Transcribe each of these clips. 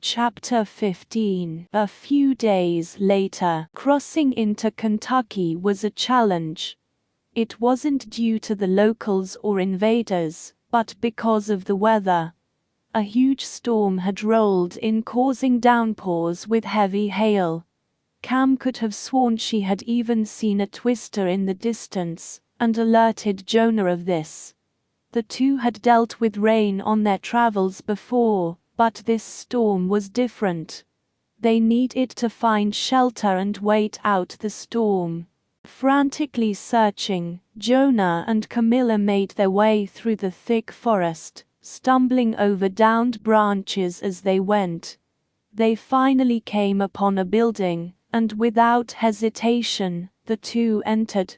Chapter 15. A few days later, crossing into Kentucky was a challenge. It wasn't due to the locals or invaders, but because of the weather. A huge storm had rolled in, causing downpours with heavy hail. Cam could have sworn she had even seen a twister in the distance, and alerted Jonah of this. The two had dealt with rain on their travels before, but this storm was different. They needed to find shelter and wait out the storm. Frantically searching, Jonah and Camilla made their way through the thick forest, stumbling over downed branches as they went. They finally came upon a building, and without hesitation, the two entered.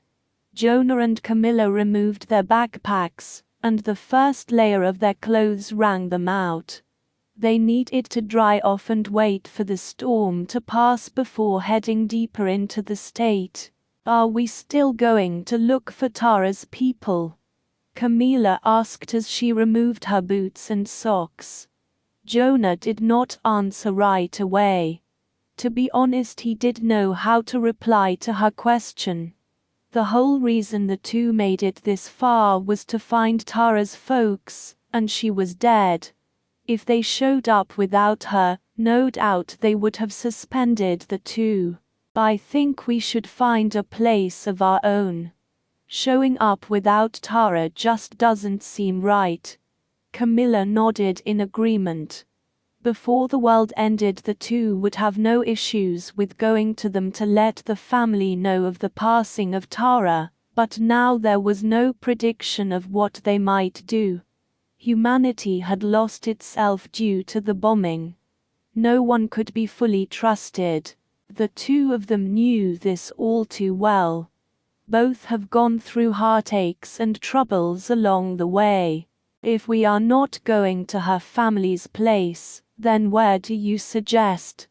Jonah and Camilla removed their backpacks, and the first layer of their clothes wrung them out. They needed to dry off and wait for the storm to pass before heading deeper into the state. "Are we still going to look for Tara's people?" Camilla asked as she removed her boots and socks. Jonah did not answer right away. To be honest, he didn't know how to reply to her question. The whole reason the two made it this far was to find Tara's folks, and she was dead. If they showed up without her, no doubt they would have suspended the two. "I think we should find a place of our own. Showing up without Tara just doesn't seem right." Camilla nodded in agreement. Before the world ended, the two would have no issues with going to them to let the family know of the passing of Tara, but now there was no prediction of what they might do. Humanity had lost itself due to the bombing. No one could be fully trusted. The two of them knew this all too well. Both have gone through heartaches and troubles along the way. "If we are not going to her family's place, then where do you suggest?"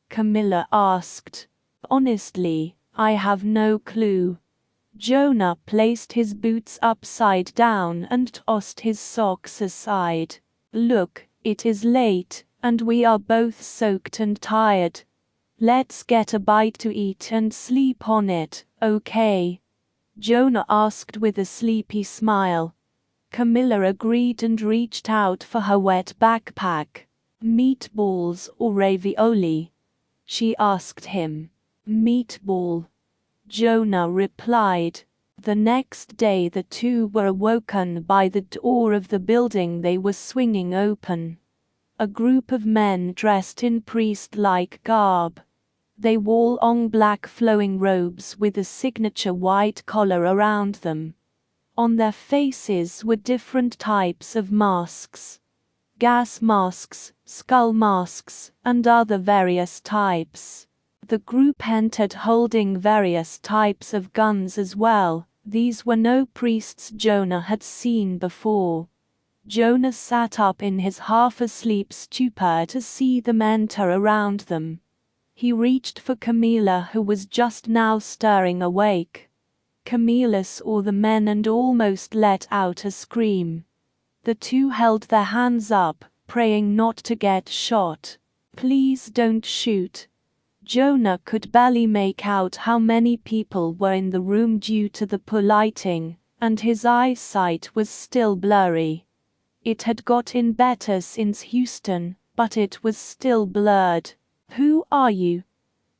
Camilla asked. "Honestly, I have no clue." Jonah placed his boots upside down and tossed his socks aside. "Look, it is late, and we are both soaked and tired. Let's get a bite to eat and sleep on it, okay?" Jonah asked with a sleepy smile. Camilla agreed and reached out for her wet backpack. "Meatballs or ravioli?" she asked him. "Meatball," Jonah replied. The next day the two were awoken by the door of the building they were swinging open. A group of men dressed in priest-like garb. They wore long black flowing robes with a signature white collar around them. On their faces were different types of masks. Gas masks, skull masks, and other various types. The group entered holding various types of guns as well. These were no priests Jonah had seen before. Jonah sat up in his half-asleep stupor to see them enter around them. He reached for Camilla, who was just now stirring awake. Camilla saw the men and almost let out a scream. The two held their hands up, praying not to get shot. "Please don't shoot." Jonah could barely make out how many people were in the room due to the poor lighting, and his eyesight was still blurry. It had gotten better since Houston, but it was still blurred. "Who are you?"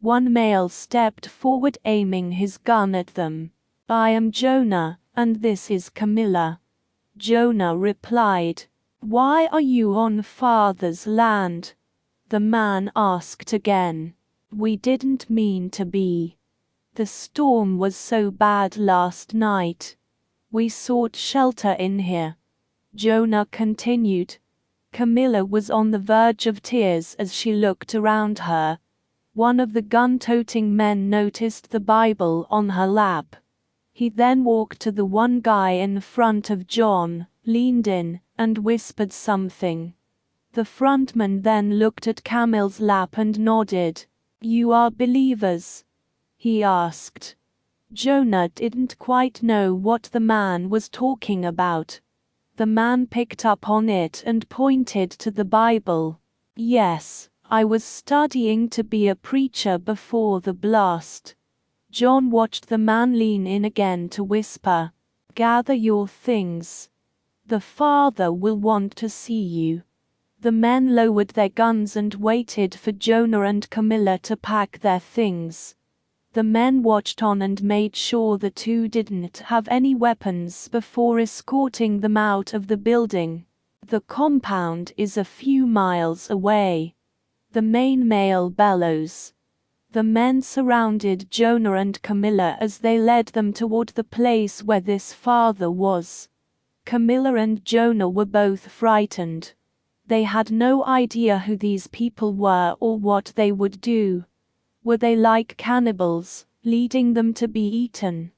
One male stepped forward, aiming his gun at them. "I am Jonah, and this is Camilla," Jonah replied. "Why are you on Father's land?" the man asked again. "We didn't mean to be. The storm was so bad last night. We sought shelter in here," Jonah continued. Camilla was on the verge of tears as she looked around her. One of the gun-toting men noticed the Bible on her lap. He then walked to the one guy in front of John, leaned in, and whispered something. The frontman then looked at Camille's lap and nodded. "You are believers?" he asked. Jonah didn't quite know what the man was talking about. The man picked up on it and pointed to the Bible. "Yes, I was studying to be a preacher before the blast. John watched the man lean in again to whisper, "Gather your things. The Father will want to see you." The men lowered their guns and waited for Jonah and Camilla to pack their things. The men watched on and made sure the two didn't have any weapons before escorting them out of the building. The compound is a few miles away. The main male bellows. The men surrounded Jonah and Camilla as they led them toward the place where this father was. Camilla and Jonah were both frightened. They had no idea who these people were or what they would do. Were they like cannibals, leading them to be eaten?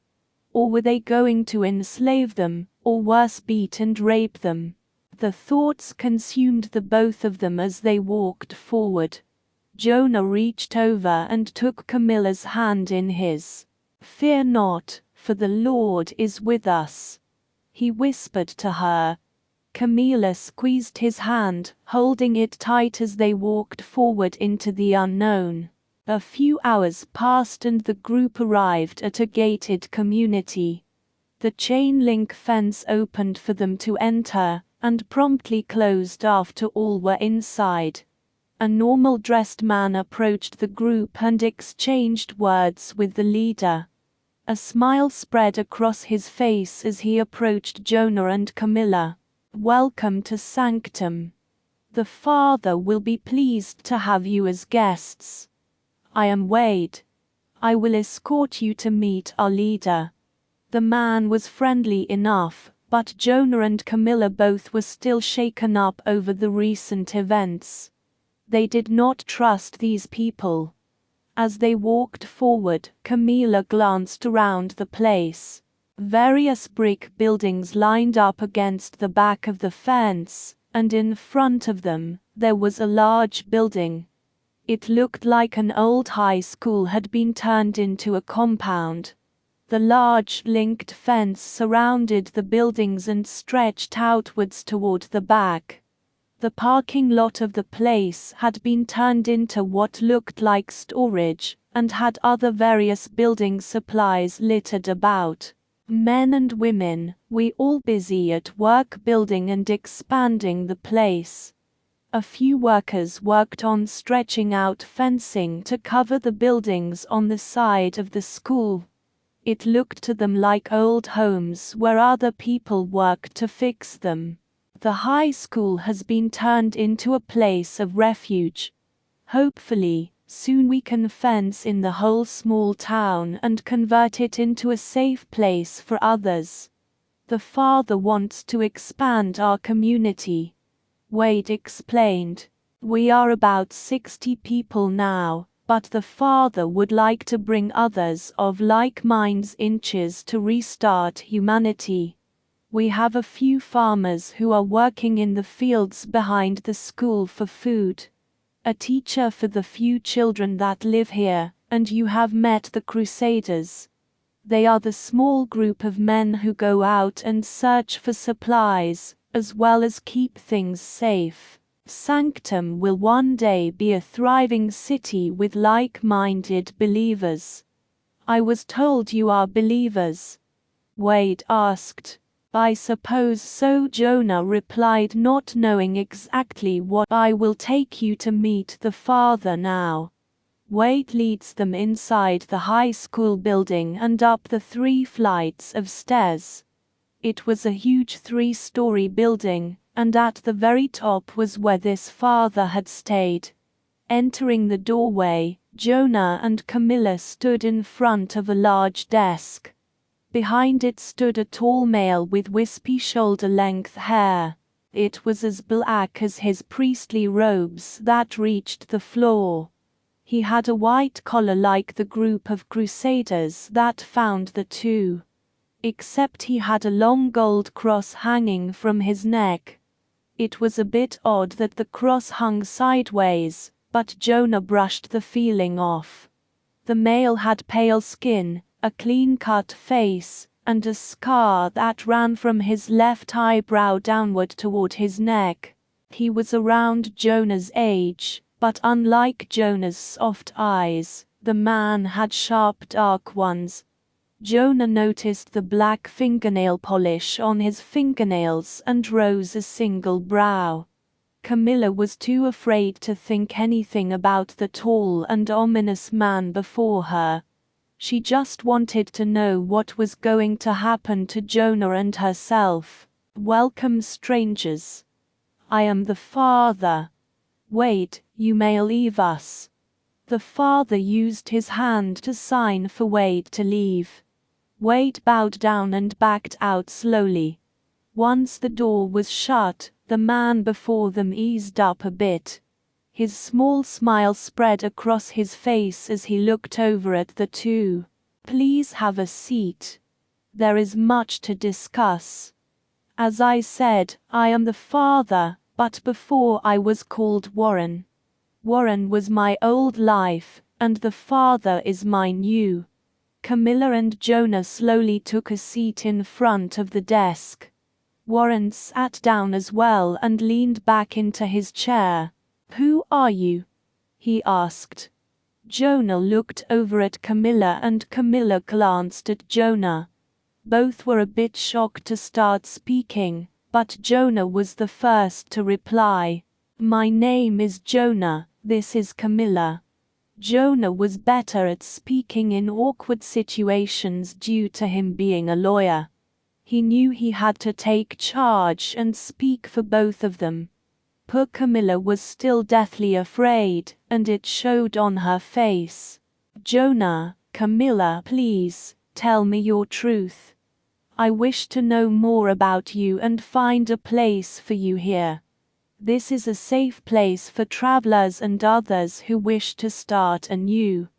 Or were they going to enslave them, or worse, beat and rape them? The thoughts consumed the both of them as they walked forward. Jonah reached over and took Camilla's hand in his. "Fear not, for the Lord is with us," he whispered to her. Camilla squeezed his hand, holding it tight as they walked forward into the unknown. A few hours passed and the group arrived at a gated community. The chain-link fence opened for them to enter, and promptly closed after all were inside. A normal-dressed man approached the group and exchanged words with the leader. A smile spread across his face as he approached Jonah and Camilla. "Welcome to Sanctum. The Father will be pleased to have you as guests. I am Wade. I will escort you to meet our leader." The man was friendly enough, but Jonah and Camilla both were still shaken up over the recent events. They did not trust these people. As they walked forward, Camilla glanced around the place. Various brick buildings lined up against the back of the fence, and in front of them, there was a large building. It looked like an old high school had been turned into a compound. The large linked fence surrounded the buildings and stretched outwards toward the back. The parking lot of the place had been turned into what looked like storage, and had other various building supplies littered about. Men and women, we all busy at work building and expanding the place. A few workers worked on stretching out fencing to cover the buildings on the side of the school. It looked to them like old homes where other people worked to fix them. The high school has been turned into a place of refuge. Hopefully, soon we can fence in the whole small town and convert it into a safe place for others. The Father wants to expand our community," Wade explained. "We are about 60 people now, but the Father would like to bring others of like minds inches to restart humanity. We have a few farmers who are working in the fields behind the school for food. A teacher for the few children that live here, and you have met the Crusaders. They are the small group of men who go out and search for supplies, as well as keep things safe. Sanctum will one day be a thriving city with like-minded believers." "I was told you are believers?" Wade asked. "I suppose so," Jonah replied, not knowing exactly what. "I will take you to meet the Father now." Wade leads them inside the high school building and up the 3 flights of stairs. It was a huge 3-story building, and at the very top was where this father had stayed. Entering the doorway, Jonah and Camilla stood in front of a large desk. Behind it stood a tall male with wispy shoulder-length hair. It was as black as his priestly robes that reached the floor. He had a white collar like the group of Crusaders that found the two. Except he had a long gold cross hanging from his neck. It was a bit odd that the cross hung sideways, but Jonah brushed the feeling off. The male had pale skin, a clean-cut face, and a scar that ran from his left eyebrow downward toward his neck. He was around Jonah's age, But unlike Jonah's soft eyes, the man had sharp dark ones. Jonah noticed the black fingernail polish on his fingernails and rose a single brow. Camilla was too afraid to think anything about the tall and ominous man before her. She just wanted to know what was going to happen to Jonah and herself. "Welcome, strangers. I am the father. Wait, you may leave us." The father used his hand to sign for Wade to leave. Wade bowed down and backed out slowly. Once the door was shut, the man before them eased up a bit. His small smile spread across his face as he looked over at the two. "Please have a seat. There is much to discuss. As I said, I am the father, but before I was called Warren. Warren was my old life, and the father is my new." Camilla and Jonah slowly took a seat in front of the desk. Warren sat down as well and leaned back into his chair. "Who are you?" he asked. Jonah looked over at Camilla and Camilla glanced at Jonah. Both were a bit shocked to start speaking, but Jonah was the first to reply. "My name is Jonah, this is Camilla." Jonah was better at speaking in awkward situations due to him being a lawyer. He knew he had to take charge and speak for both of them. Poor Camilla was still deathly afraid, and it showed on her face. "Jonah, Camilla, please, tell me your truth. I wish to know more about you and find a place for you here. This is a safe place for travelers and others who wish to start anew,"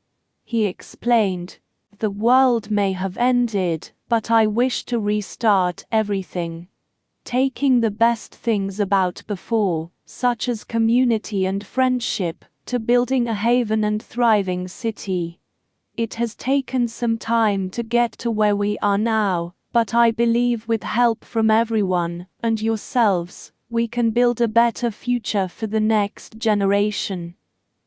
he explained. "The world may have ended, but I wish to restart everything. Taking the best things about before, such as community and friendship, to building a haven and thriving city. It has taken some time to get to where we are now, but I believe with help from everyone, and yourselves, we can build a better future for the next generation."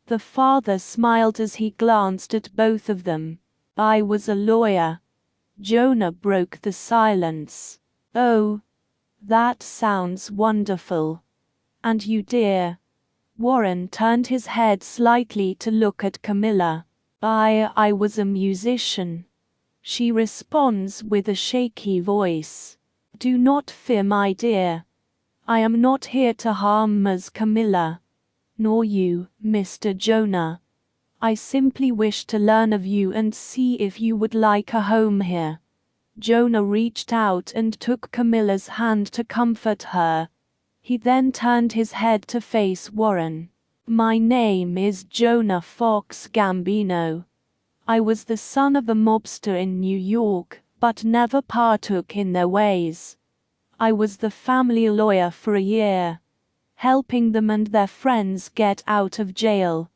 The father smiled as he glanced at both of them. "I was a lawyer." Jonah broke the silence. "Oh, that sounds wonderful. And you, dear?" Warren turned his head slightly to look at Camilla. I was a musician," she responds with a shaky voice. "Do not fear, my dear. I am not here to harm Ms. Camilla. Nor you, Mr. Jonah. I simply wish to learn of you and see if you would like a home here." Jonah reached out and took Camilla's hand to comfort her. He then turned his head to face Warren. "My name is Jonah Fox Gambino. I was the son of a mobster in New York, but never partook in their ways. I was the family lawyer for a year, helping them and their friends get out of jail."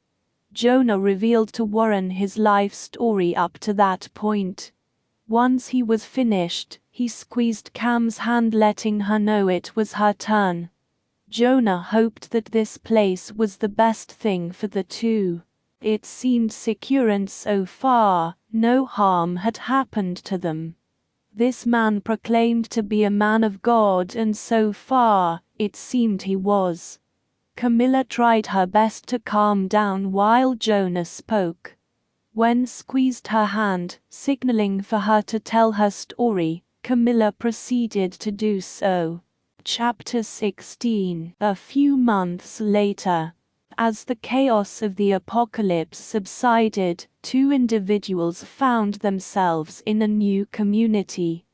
Jonah revealed to Warren his life story up to that point. Once he was finished, he squeezed Cam's hand, letting her know it was her turn. Jonah hoped that this place was the best thing for the two. It seemed secure and so far, no harm had happened to them. This man proclaimed to be a man of God, and so far, it seemed he was. Camilla tried her best to calm down while Jonah spoke. When squeezed her hand, signaling for her to tell her story, Camilla proceeded to do so. Chapter 16. A few months later. As the chaos of the apocalypse subsided, two individuals found themselves in a new community.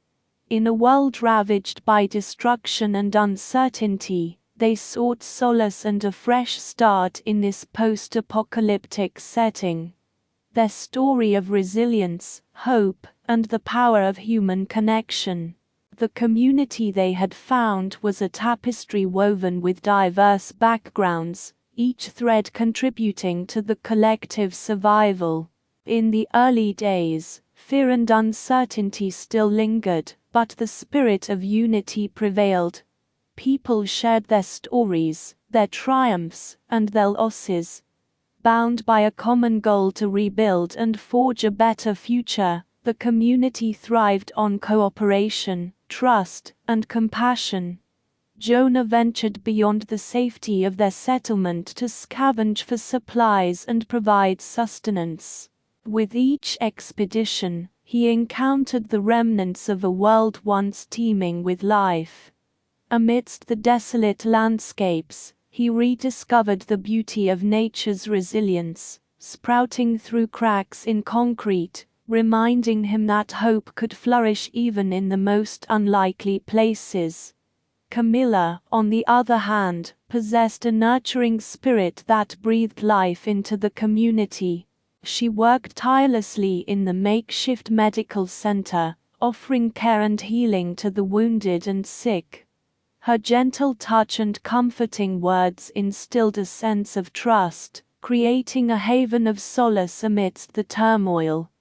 In a world ravaged by destruction and uncertainty, they sought solace and a fresh start in this post-apocalyptic setting. Their story of resilience, hope, and the power of human connection. The community they had found was a tapestry woven with diverse backgrounds, each thread contributing to the collective survival. In the early days, fear and uncertainty still lingered, but the spirit of unity prevailed. People shared their stories, their triumphs, and their losses, bound by a common goal to rebuild and forge a better future. The community thrived on cooperation, trust, and compassion. Jonah ventured beyond the safety of their settlement to scavenge for supplies and provide sustenance. With each expedition, he encountered the remnants of a world once teeming with life. Amidst the desolate landscapes, he rediscovered the beauty of nature's resilience, sprouting through cracks in concrete, reminding him that hope could flourish even in the most unlikely places. Camilla, on the other hand, possessed a nurturing spirit that breathed life into the community. She worked tirelessly in the makeshift medical center, offering care and healing to the wounded and sick. Her gentle touch and comforting words instilled a sense of trust, creating a haven of solace amidst the turmoil.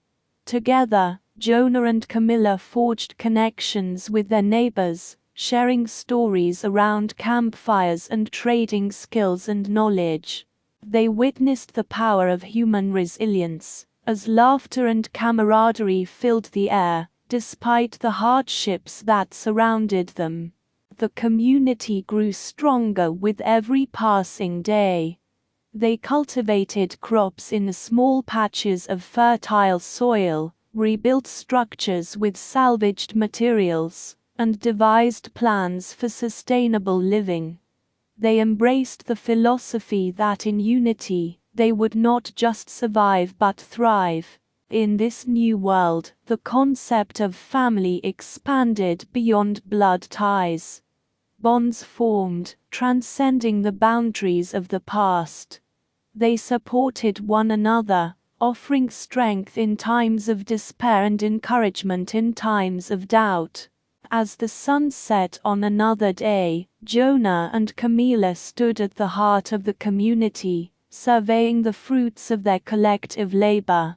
Together, Jonah and Camilla forged connections with their neighbors, sharing stories around campfires and trading skills and knowledge. They witnessed the power of human resilience, as laughter and camaraderie filled the air, despite the hardships that surrounded them. The community grew stronger with every passing day. They cultivated crops in small patches of fertile soil, rebuilt structures with salvaged materials, and devised plans for sustainable living. They embraced the philosophy that in unity, they would not just survive but thrive. In this new world, the concept of family expanded beyond blood ties. Bonds formed, transcending the boundaries of the past. They supported one another, offering strength in times of despair and encouragement in times of doubt. As the sun set on another day, Jonah and Camilla stood at the heart of the community, surveying the fruits of their collective labor.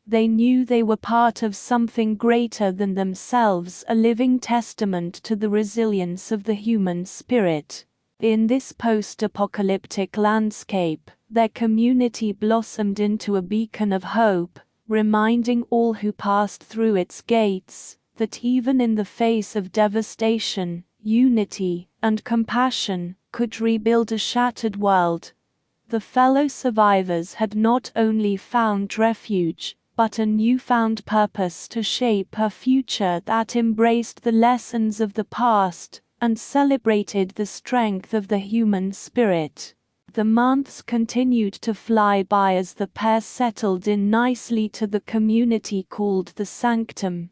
They knew they were part of something greater than themselves, a living testament to the resilience of the human spirit. In this post-apocalyptic landscape, their community blossomed into a beacon of hope, reminding all who passed through its gates that even in the face of devastation, unity and compassion could rebuild a shattered world. The fellow survivors had not only found refuge, but a newfound purpose to shape a future that embraced the lessons of the past and celebrated the strength of the human spirit. The months continued to fly by as the pair settled in nicely to the community called the Sanctum.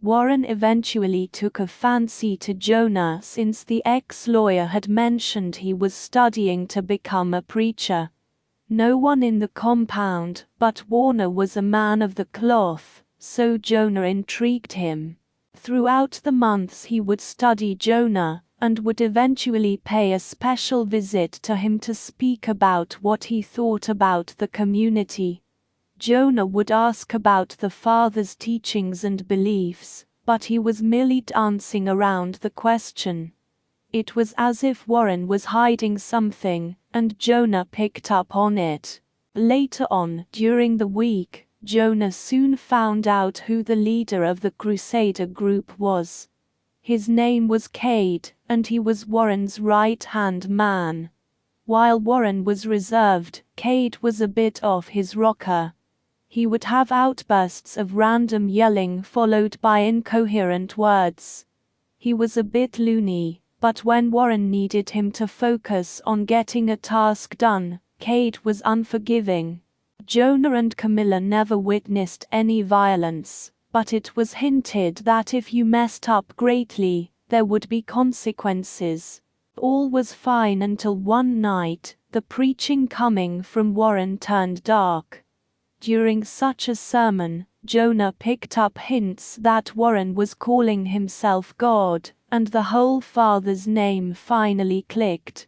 Warren eventually took a fancy to Jonah since the ex-lawyer had mentioned he was studying to become a preacher. No one in the compound but Warner was a man of the cloth, so Jonah intrigued him. Throughout the months he would study Jonah, and would eventually pay a special visit to him to speak about what he thought about the community. Jonah would ask about the father's teachings and beliefs, but he was merely dancing around the question. It was as if Warren was hiding something, and Jonah picked up on it. Later on, during the week, Jonah soon found out who the leader of the Crusader group was. His name was Cade, and he was Warren's right-hand man. While Warren was reserved, Cade was a bit off his rocker. He would have outbursts of random yelling followed by incoherent words. He was a bit loony, but when Warren needed him to focus on getting a task done, Cade was unforgiving. Jonah and Camilla never witnessed any violence, but it was hinted that if you messed up greatly, there would be consequences. All was fine until one night, the preaching coming from Warren turned dark. During such a sermon, Jonah picked up hints that Warren was calling himself God, and the whole Father's name finally clicked.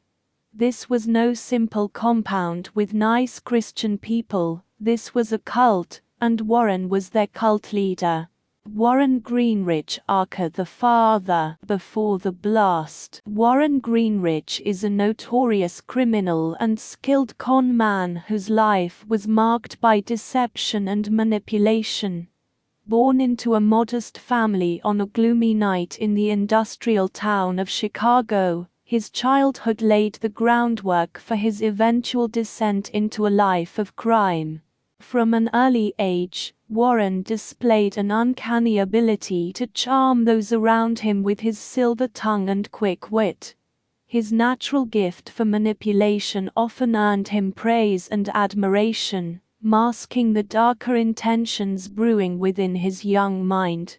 This was no simple compound with nice Christian people, this was a cult, and Warren was their cult leader. Warren Greenridge aka the father before the blast. Warren Greenridge is a notorious criminal and skilled con man whose life was marked by deception and manipulation. Born into a modest family on a gloomy night in the industrial town of Chicago, his childhood laid the groundwork for his eventual descent into a life of crime. From an early age, Warren displayed an uncanny ability to charm those around him with his silver tongue and quick wit. His natural gift for manipulation often earned him praise and admiration, masking the darker intentions brewing within his young mind.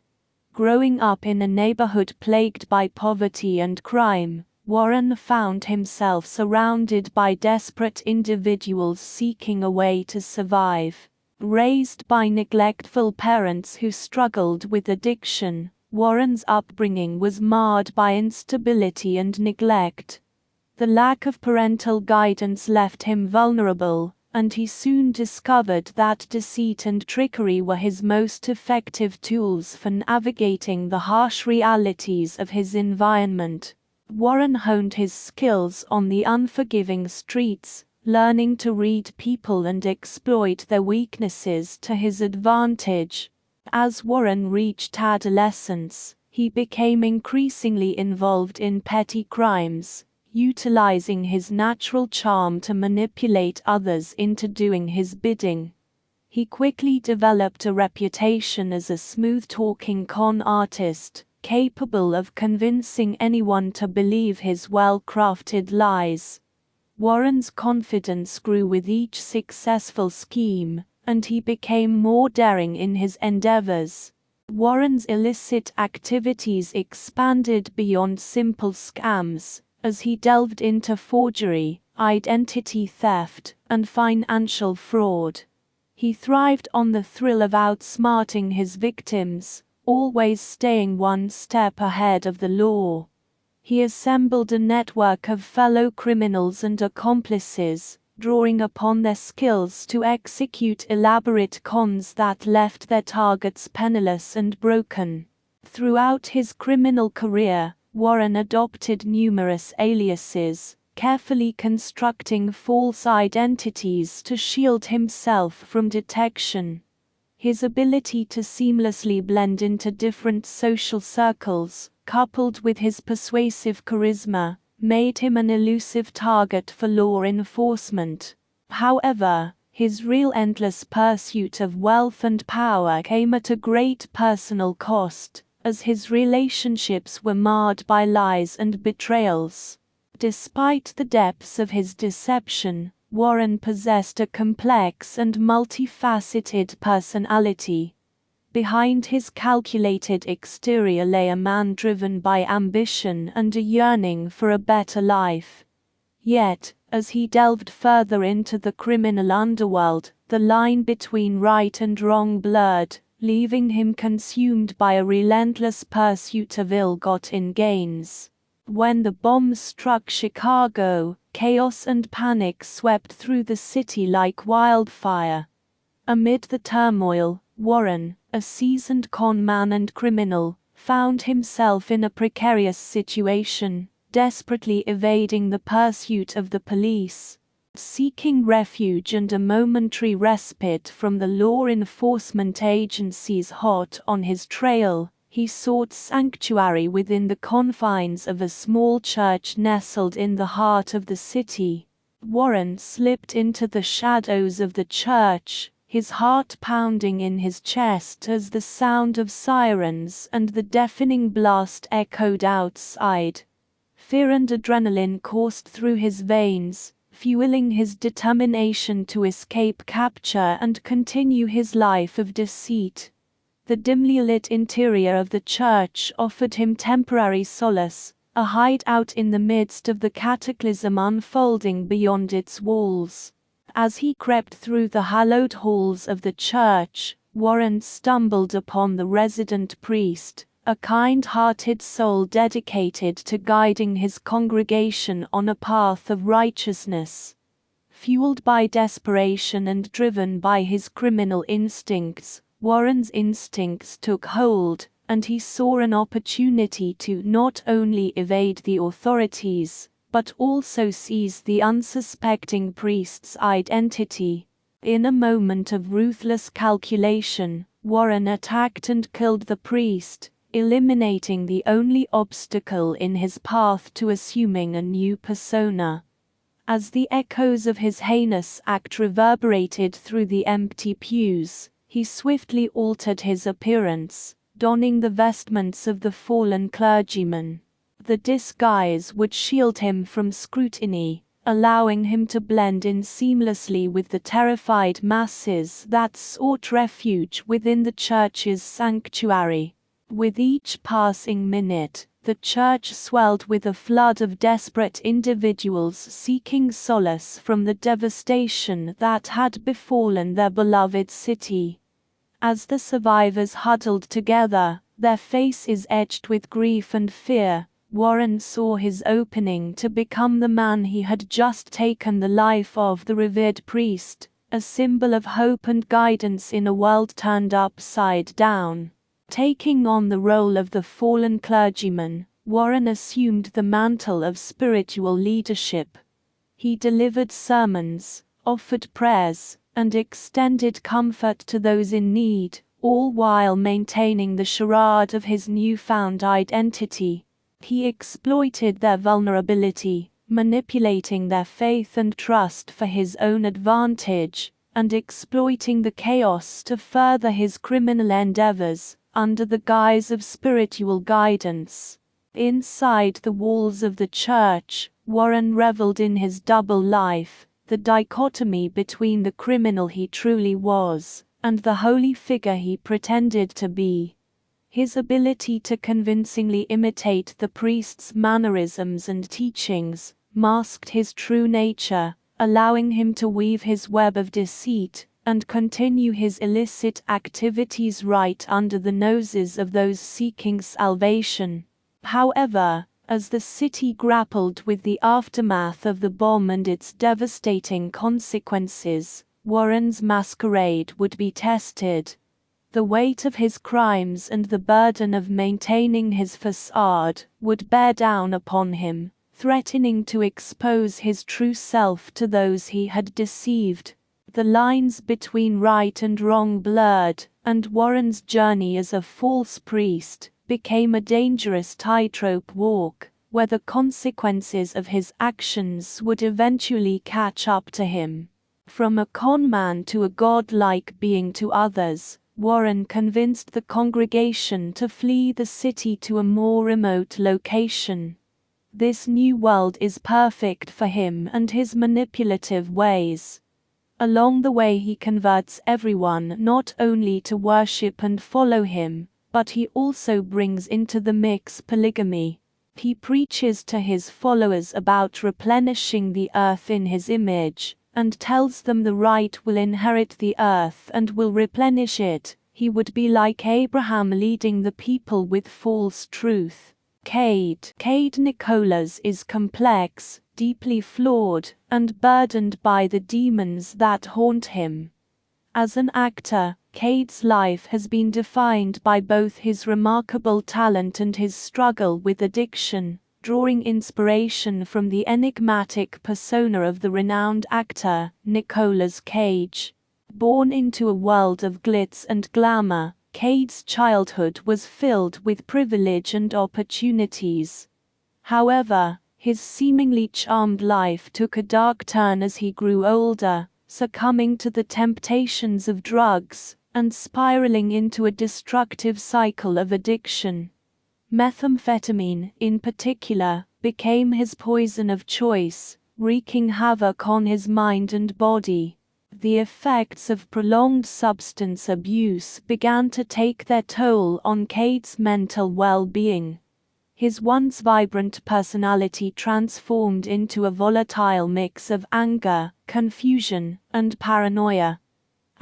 Growing up in a neighborhood plagued by poverty and crime, Warren found himself surrounded by desperate individuals seeking a way to survive. Raised by neglectful parents who struggled with addiction, Warren's upbringing was marred by instability and neglect. The lack of parental guidance left him vulnerable, and he soon discovered that deceit and trickery were his most effective tools for navigating the harsh realities of his environment. Warren honed his skills on the unforgiving streets, learning to read people and exploit their weaknesses to his advantage. As Warren reached adolescence, he became increasingly involved in petty crimes, utilizing his natural charm to manipulate others into doing his bidding. He quickly developed a reputation as a smooth-talking con artist, capable of convincing anyone to believe his well-crafted lies. Warren's confidence grew with each successful scheme, and he became more daring in his endeavors. Warren's illicit activities expanded beyond simple scams, as he delved into forgery, identity theft, and financial fraud. He thrived on the thrill of outsmarting his victims, always staying one step ahead of the law. He assembled a network of fellow criminals and accomplices, drawing upon their skills to execute elaborate cons that left their targets penniless and broken. Throughout his criminal career, Warren adopted numerous aliases, carefully constructing false identities to shield himself from detection. His ability to seamlessly blend into different social circles, coupled with his persuasive charisma, made him an elusive target for law enforcement. However, his relentless pursuit of wealth and power came at a great personal cost, as his relationships were marred by lies and betrayals. Despite the depths of his deception, Warren possessed a complex and multifaceted personality. Behind his calculated exterior lay a man driven by ambition and a yearning for a better life. Yet, as he delved further into the criminal underworld, the line between right and wrong blurred, leaving him consumed by a relentless pursuit of ill-gotten gains. When the bomb struck Chicago, chaos and panic swept through the city like wildfire. Amid the turmoil, Warren, a seasoned con man and criminal, found himself in a precarious situation, desperately evading the pursuit of the police. Seeking refuge and a momentary respite from the law enforcement agencies hot on his trail, he sought sanctuary within the confines of a small church nestled in the heart of the city. Warren slipped into the shadows of the church, his heart pounding in his chest as the sound of sirens and the deafening blast echoed outside. Fear and adrenaline coursed through his veins, fueling his determination to escape capture and continue his life of deceit. The dimly lit interior of the church offered him temporary solace, a hideout in the midst of the cataclysm unfolding beyond its walls. As he crept through the hallowed halls of the church, Warren stumbled upon the resident priest, a kind-hearted soul dedicated to guiding his congregation on a path of righteousness. Fueled by desperation and driven by his criminal instincts, Warren's instincts took hold, and he saw an opportunity to not only evade the authorities, but also seize the unsuspecting priest's identity. In a moment of ruthless calculation, Warren attacked and killed the priest, eliminating the only obstacle in his path to assuming a new persona. As the echoes of his heinous act reverberated through the empty pews, he swiftly altered his appearance, donning the vestments of the fallen clergyman. The disguise would shield him from scrutiny, allowing him to blend in seamlessly with the terrified masses that sought refuge within the church's sanctuary. With each passing minute, the church swelled with a flood of desperate individuals seeking solace from the devastation that had befallen their beloved city. As the survivors huddled together, their faces etched with grief and fear, Warren saw his opening to become the man he had just taken the life of, the revered priest, a symbol of hope and guidance in a world turned upside down. Taking on the role of the fallen clergyman, Warren assumed the mantle of spiritual leadership. He delivered sermons, offered prayers, and extended comfort to those in need, all while maintaining the charade of his newfound identity. He exploited their vulnerability, manipulating their faith and trust for his own advantage, and exploiting the chaos to further his criminal endeavors, under the guise of spiritual guidance. Inside the walls of the church, Warren reveled in his double life, the dichotomy between the criminal he truly was, and the holy figure he pretended to be. His ability to convincingly imitate the priest's mannerisms and teachings masked his true nature, allowing him to weave his web of deceit and continue his illicit activities right under the noses of those seeking salvation. However, as the city grappled with the aftermath of the bomb and its devastating consequences, Warren's masquerade would be tested. The weight of his crimes and the burden of maintaining his facade would bear down upon him, threatening to expose his true self to those he had deceived. The lines between right and wrong blurred, and Warren's journey as a false priest became a dangerous tightrope walk, where the consequences of his actions would eventually catch up to him. From a con man to a godlike being to others, Warren convinced the congregation to flee the city to a more remote location. This new world is perfect for him and his manipulative ways. Along the way he converts everyone not only to worship and follow him, but he also brings into the mix polygamy. He preaches to his followers about replenishing the earth in his image, and tells them the right will inherit the earth and will replenish it. He would be like Abraham leading the people with false truth. Cade Nicholas is complex, deeply flawed, and burdened by the demons that haunt him. As an actor, Cade's life has been defined by both his remarkable talent and his struggle with addiction, drawing inspiration from the enigmatic persona of the renowned actor, Nicolas Cage. Born into a world of glitz and glamour, Cade's childhood was filled with privilege and opportunities. However, his seemingly charmed life took a dark turn as he grew older, succumbing to the temptations of drugs and spiraling into a destructive cycle of addiction. Methamphetamine, in particular, became his poison of choice, wreaking havoc on his mind and body. The effects of prolonged substance abuse began to take their toll on Cade's mental well-being. His once vibrant personality transformed into a volatile mix of anger, confusion, and paranoia.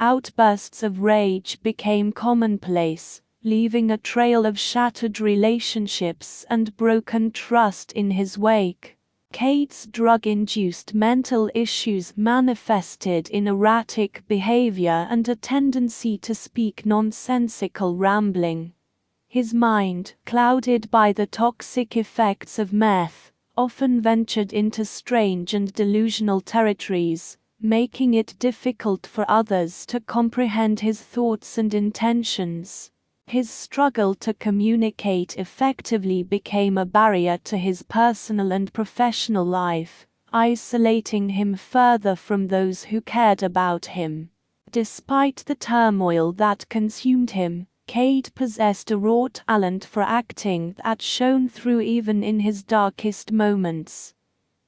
Outbursts of rage became commonplace, leaving a trail of shattered relationships and broken trust in his wake. Cade's drug-induced mental issues manifested in erratic behavior and a tendency to speak nonsensical rambling. His mind, clouded by the toxic effects of meth, often ventured into strange and delusional territories, making it difficult for others to comprehend his thoughts and intentions. His struggle to communicate effectively became a barrier to his personal and professional life, isolating him further from those who cared about him. Despite the turmoil that consumed him, Cade possessed a raw talent for acting that shone through even in his darkest moments.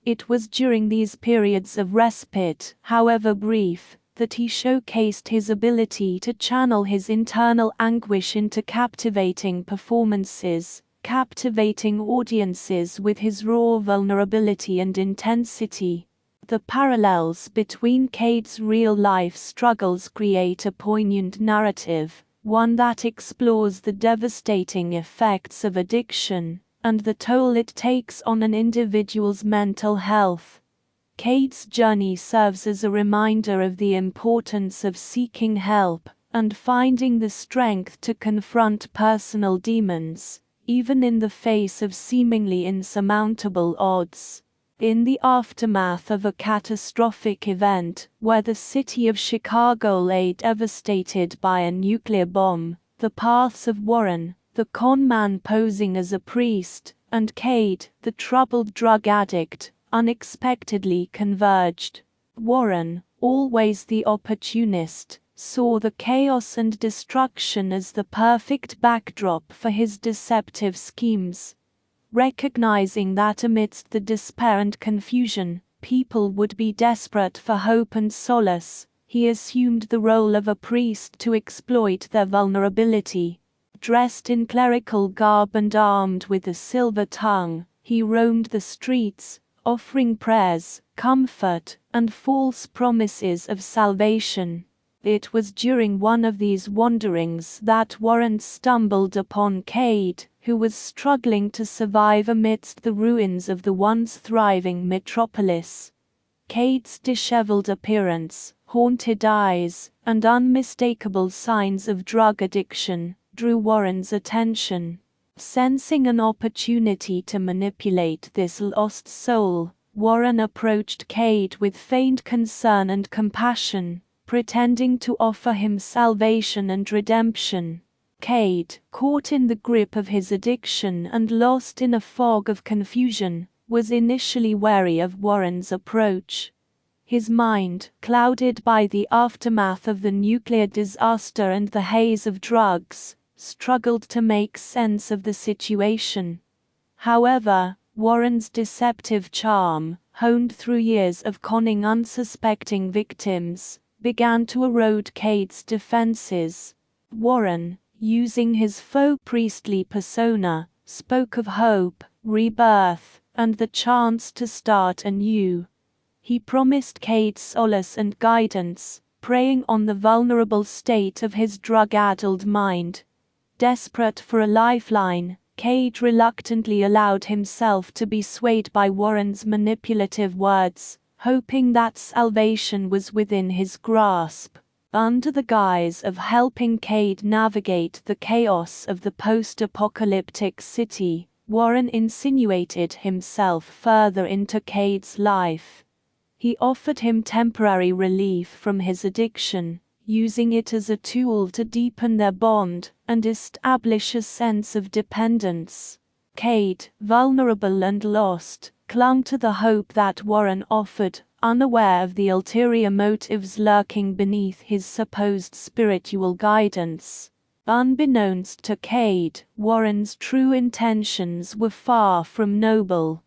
It was during these periods of respite, however brief, that he showcased his ability to channel his internal anguish into captivating performances, captivating audiences with his raw vulnerability and intensity. The parallels between Cade's real-life struggles create a poignant narrative, one that explores the devastating effects of addiction and the toll it takes on an individual's mental health. Cade's journey serves as a reminder of the importance of seeking help and finding the strength to confront personal demons, even in the face of seemingly insurmountable odds. In the aftermath of a catastrophic event, where the city of Chicago lay devastated by a nuclear bomb, the paths of Warren, the con man posing as a priest, and Cade, the troubled drug addict, unexpectedly converged. Warren, always the opportunist, saw the chaos and destruction as the perfect backdrop for his deceptive schemes. Recognizing that amidst the despair and confusion, people would be desperate for hope and solace, he assumed the role of a priest to exploit their vulnerability. Dressed in clerical garb and armed with a silver tongue, he roamed the streets, offering prayers, comfort, and false promises of salvation. It was during one of these wanderings that Warren stumbled upon Cade, who was struggling to survive amidst the ruins of the once thriving metropolis. Cade's disheveled appearance, haunted eyes, and unmistakable signs of drug addiction drew Warren's attention. Sensing an opportunity to manipulate this lost soul, Warren approached Cade with feigned concern and compassion, pretending to offer him salvation and redemption. Cade, caught in the grip of his addiction and lost in a fog of confusion, was initially wary of Warren's approach. His mind, clouded by the aftermath of the nuclear disaster and the haze of drugs, struggled to make sense of the situation. However, Warren's deceptive charm, honed through years of conning unsuspecting victims, began to erode Cade's defenses. Warren, using his faux priestly persona, spoke of hope, rebirth, and the chance to start anew. He promised Cade solace and guidance, preying on the vulnerable state of his drug-addled mind. Desperate for a lifeline, Cade reluctantly allowed himself to be swayed by Warren's manipulative words, hoping that salvation was within his grasp. Under the guise of helping Cade navigate the chaos of the post-apocalyptic city, Warren insinuated himself further into Cade's life. He offered him temporary relief from his addiction, using it as a tool to deepen their bond and establish a sense of dependence. Cade, vulnerable and lost, clung to the hope that Warren offered, unaware of the ulterior motives lurking beneath his supposed spiritual guidance. Unbeknownst to Cade, Warren's true intentions were far from noble.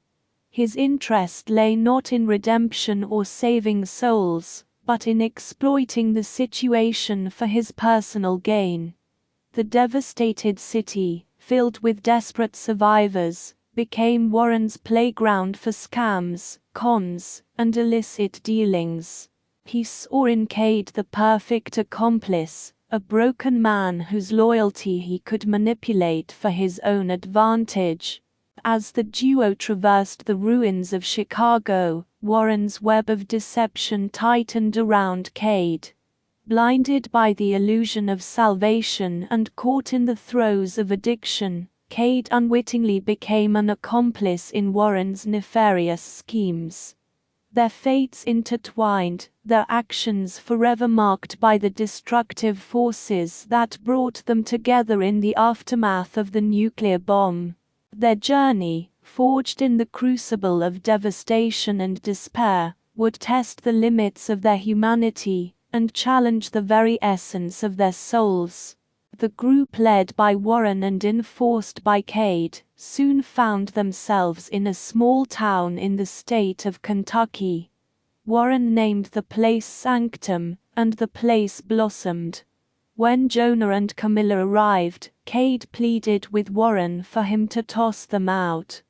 His interest lay not in redemption or saving souls, but in exploiting the situation for his personal gain. The devastated city, filled with desperate survivors, became Warren's playground for scams, cons, and illicit dealings. He saw in Cade the perfect accomplice, a broken man whose loyalty he could manipulate for his own advantage. as the duo traversed the ruins of Chicago, Warren's web of deception tightened around Cade. Blinded by the illusion of salvation and caught in the throes of addiction, Cade unwittingly became an accomplice in Warren's nefarious schemes. Their fates intertwined, their actions forever marked by the destructive forces that brought them together in the aftermath of the nuclear bomb. Their journey, forged in the crucible of devastation and despair, would test the limits of their humanity and challenge the very essence of their souls. The group, led by Warren and enforced by Cade, soon found themselves in a small town in the state of Kentucky. Warren named the place Sanctum, and the place blossomed. When Jonah and Camilla arrived, Cade pleaded with Warren for him to toss them out.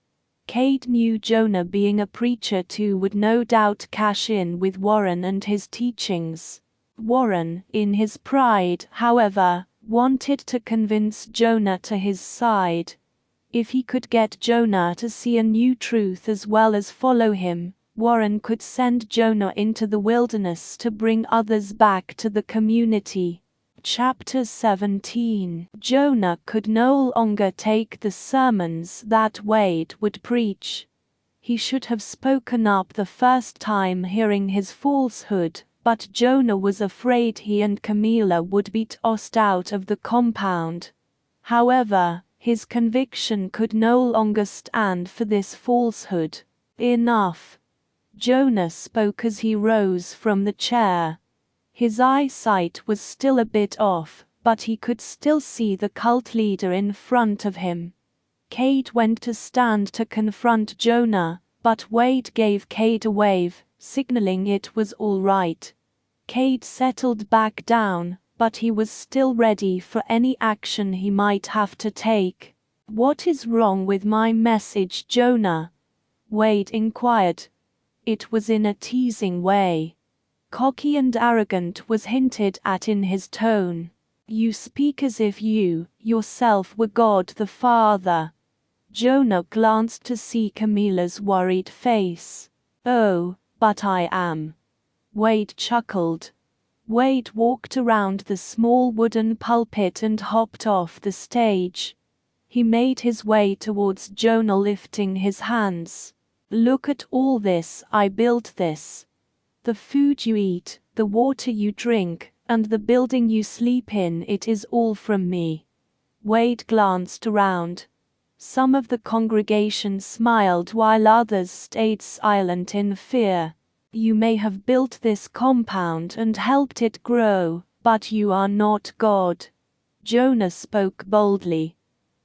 Cade knew Jonah, being a preacher too, would no doubt cash in with Warren and his teachings. Warren, in his pride, however, wanted to convince Jonah to his side. If he could get Jonah to see a new truth as well as follow him, Warren could send Jonah into the wilderness to bring others back to the community. Chapter 17. Jonah could no longer take the sermons that Wade would preach. He should have spoken up the first time hearing his falsehood, but Jonah was afraid he and Camilla would be tossed out of the compound. However, his conviction could no longer stand for this falsehood. Enough. Jonah spoke as he rose from the chair. His eyesight was still a bit off, but he could still see the cult leader in front of him. Cade went to stand to confront Jonah, but Wade gave Cade a wave, signaling it was all right. Cade settled back down, but he was still ready for any action he might have to take. "What is wrong with my message, Jonah?" Wade inquired. It was in a teasing way. Cocky and arrogant was hinted at in his tone. "You speak as if you, yourself, were God the Father." Jonah glanced to see Camilla's worried face. "Oh, but I am." Wade chuckled. Wade walked around the small wooden pulpit and hopped off the stage. He made his way towards Jonah, lifting his hands. "Look at all this, I built this. The food you eat, the water you drink, and the building you sleep in, it is all from me." Wade glanced around. Some of the congregation smiled while others stayed silent in fear. "You may have built this compound and helped it grow, but you are not God." Jonah spoke boldly.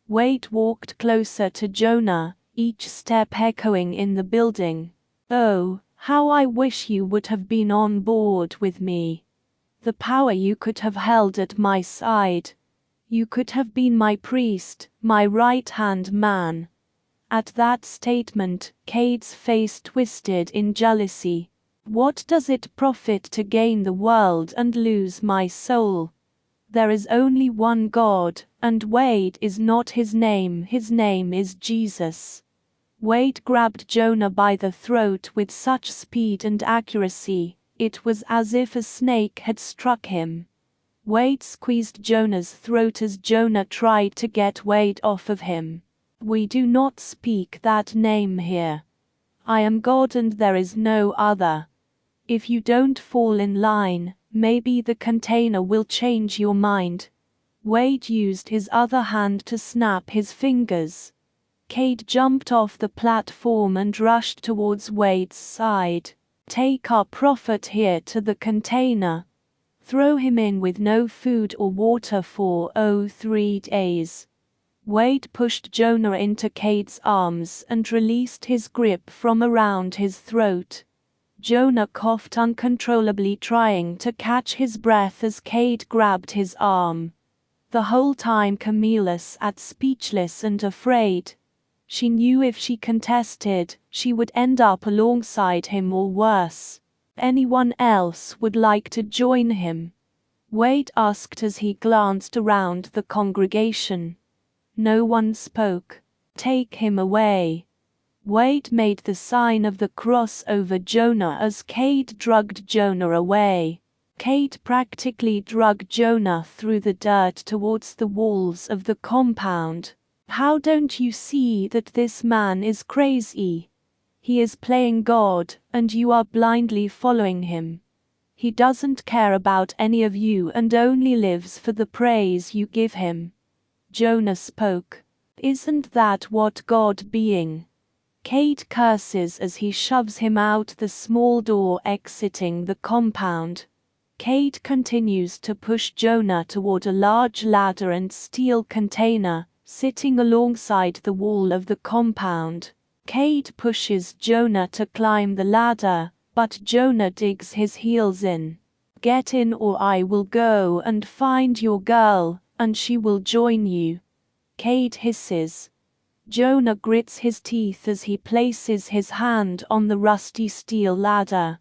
Wade walked closer to Jonah, each step echoing in the building. "Oh, how I wish you would have been on board with me. The power you could have held at my side. You could have been my priest, my right-hand man." At that statement, Cade's face twisted in jealousy. "What does it profit to gain the world and lose my soul? There is only one God, and Wade is not his name is Jesus." Wade grabbed Jonah by the throat with such speed and accuracy, it was as if a snake had struck him. Wade squeezed Jonah's throat as Jonah tried to get Wade off of him. "We do not speak that name here. I am God and there is no other. If you don't fall in line, maybe the container will change your mind." Wade used his other hand to snap his fingers. Cade jumped off the platform and rushed towards Wade's side. "Take our prophet here to the container. Throw him in with no food or water for 3 days." Wade pushed Jonah into Cade's arms and released his grip from around his throat. Jonah coughed uncontrollably, trying to catch his breath as Cade grabbed his arm. The whole time Camilla sat speechless and afraid. She knew if she contested, she would end up alongside him or worse. Anyone else would like to join him? Wade asked as he glanced around the congregation. No one spoke. take him away. Wade made the sign of the cross over Jonah as Cade dragged Jonah away. Cade practically dragged Jonah through the dirt towards the walls of the compound. How don't you see that this man is crazy? He is playing God, and you are blindly following him. He doesn't care about any of you and only lives for the praise you give him. Jonah spoke. Isn't that what God being? Cade curses as he shoves him out the small door exiting the compound. Cade continues to push Jonah toward a large ladder and steel container, sitting alongside the wall of the compound. Cade pushes Jonah to climb the ladder, but Jonah digs his heels in. Get in or I will go and find your girl, and she will join you. Cade hisses. Jonah grits his teeth as he places his hand on the rusty steel ladder.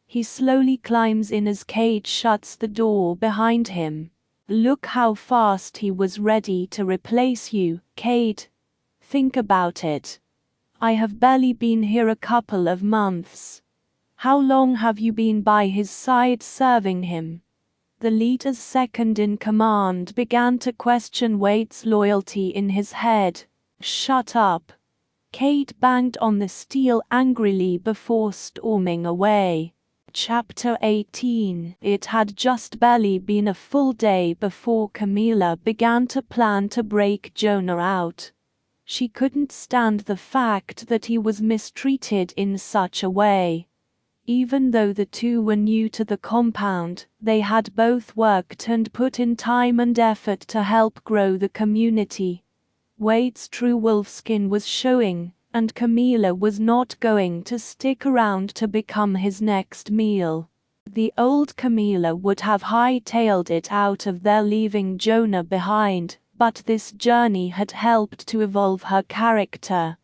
He slowly climbs in as Cade shuts the door behind him. Look how fast he was ready to replace you, Cade. Think about it. I have barely been here a couple of months. How long have you been by his side serving him? The leader's second in command began to question Wade's loyalty in his head. Shut up. Cade banged on the steel angrily before storming away. Chapter 18. It had just barely been a full day before Camilla began to plan to break Jonah out. She couldn't stand the fact that he was mistreated in such a way. Even though the two were new to the compound, they had both worked and put in time and effort to help grow the community. Wade's true wolf skin was showing, and Camilla was not going to stick around to become his next meal. The old Camilla would have hightailed it out of there leaving Jonah behind, but this journey had helped to evolve her character.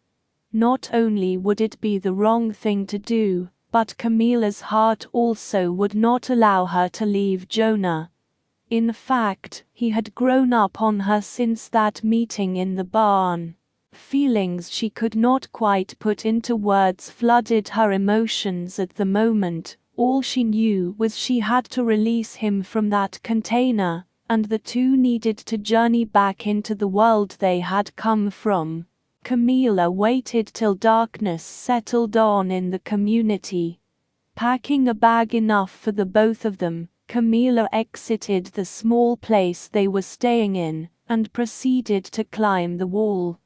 Not only would it be the wrong thing to do, but Camilla's heart also would not allow her to leave Jonah. In fact, he had grown up on her since that meeting in the barn. Feelings she could not quite put into words flooded her emotions at the moment. All she knew was she had to release him from that container, and the two needed to journey back into the world they had come from. Camilla waited till darkness settled on in the community. Packing a bag enough for the both of them, Camilla exited the small place they were staying in, and proceeded to climb the wall.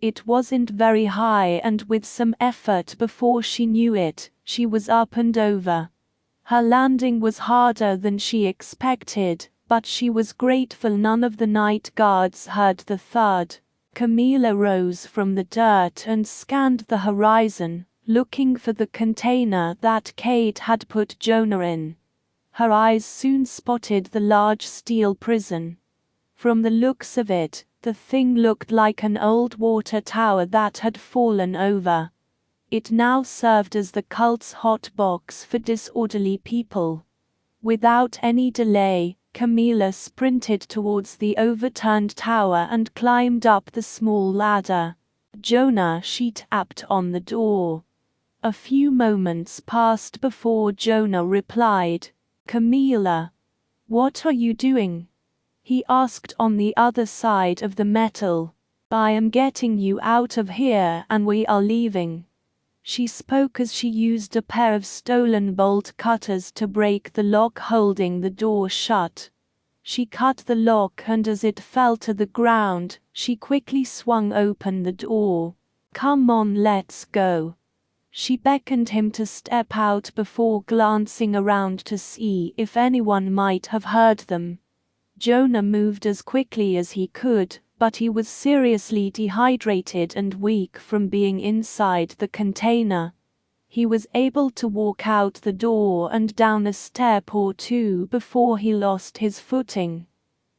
It wasn't very high, and with some effort before she knew it, she was up and over. Her landing was harder than she expected, but she was grateful none of the night guards heard the thud. Camilla rose from the dirt and scanned the horizon, looking for the container that Cade had put Jonah in. Her eyes soon spotted the large steel prison. From the looks of it, the thing looked like an old water tower that had fallen over. It now served as the cult's hot box for disorderly people. Without any delay, Camilla sprinted towards the overturned tower and climbed up the small ladder. Jonah tapped on the door. A few moments passed before Jonah replied. Camilla, what are you doing? He asked on the other side of the metal. I am getting you out of here and we are leaving. She spoke as she used a pair of stolen bolt cutters to break the lock holding the door shut. She cut the lock and as it fell to the ground, she quickly swung open the door. Come on, let's go. She beckoned him to step out before glancing around to see if anyone might have heard them. Jonah moved as quickly as he could, but he was seriously dehydrated and weak from being inside the container. He was able to walk out the door and down a step or two before he lost his footing.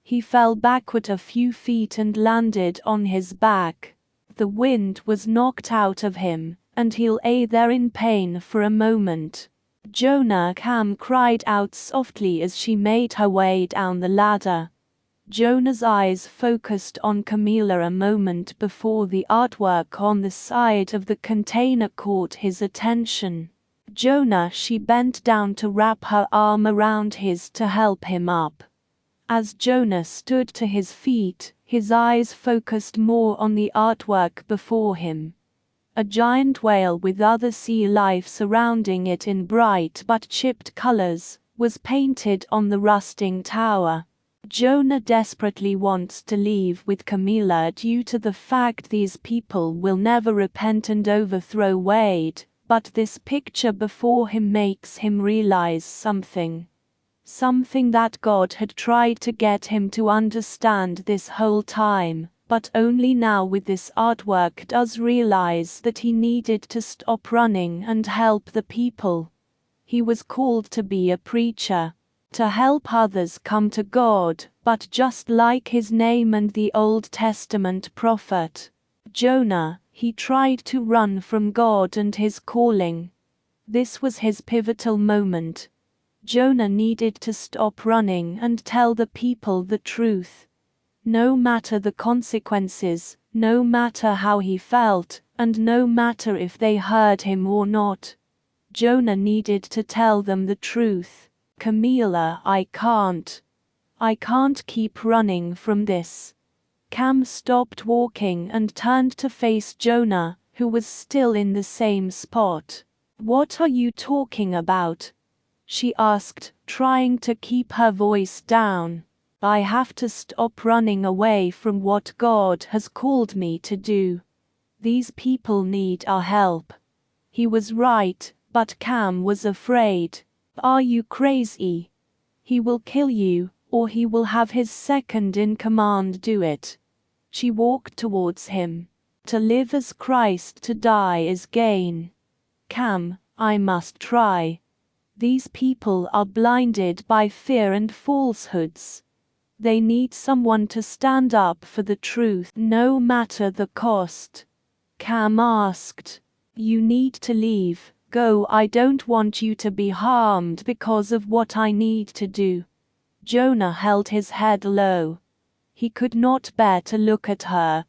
He fell backward a few feet and landed on his back. The wind was knocked out of him, and he lay there in pain for a moment. Jonah Cam cried out softly as she made her way down the ladder. Jonah's eyes focused on Camilla a moment before the artwork on the side of the container caught his attention. Jonah, she bent down to wrap her arm around his to help him up. As Jonah stood to his feet, his eyes focused more on the artwork before him. A giant whale with other sea life surrounding it in bright but chipped colors was painted on the rusting tower. Jonah desperately wants to leave with Camilla due to the fact these people will never repent and overthrow Wade, but this picture before him makes him realize something. Something that God had tried to get him to understand this whole time, but only now with this artwork does realize that he needed to stop running and help the people. He was called to be a preacher, to help others come to God, but just like his name and the Old Testament prophet Jonah, he tried to run from God and his calling. This was his pivotal moment. Jonah needed to stop running and tell the people the truth. No matter the consequences, no matter how he felt, and no matter if they heard him or not, Jonah needed to tell them the truth. Camilla, I can't keep running from this. Cam stopped walking and turned to face Jonah, who was still in the same spot. What are you talking about? She asked, trying to keep her voice down. I have to stop running away from what God has called me to do. These people need our help. He was right, but Cam was afraid. Are you crazy? He will kill you, or he will have his second in command do it. She walked towards him. To live as Christ, to die is gain. Cam, I must try. These people are blinded by fear and falsehoods. They need someone to stand up for the truth, no matter the cost. Cam asked, you need to leave. Go, I don't want you to be harmed because of what I need to do. Jonah held his head low. He could not bear to look at her.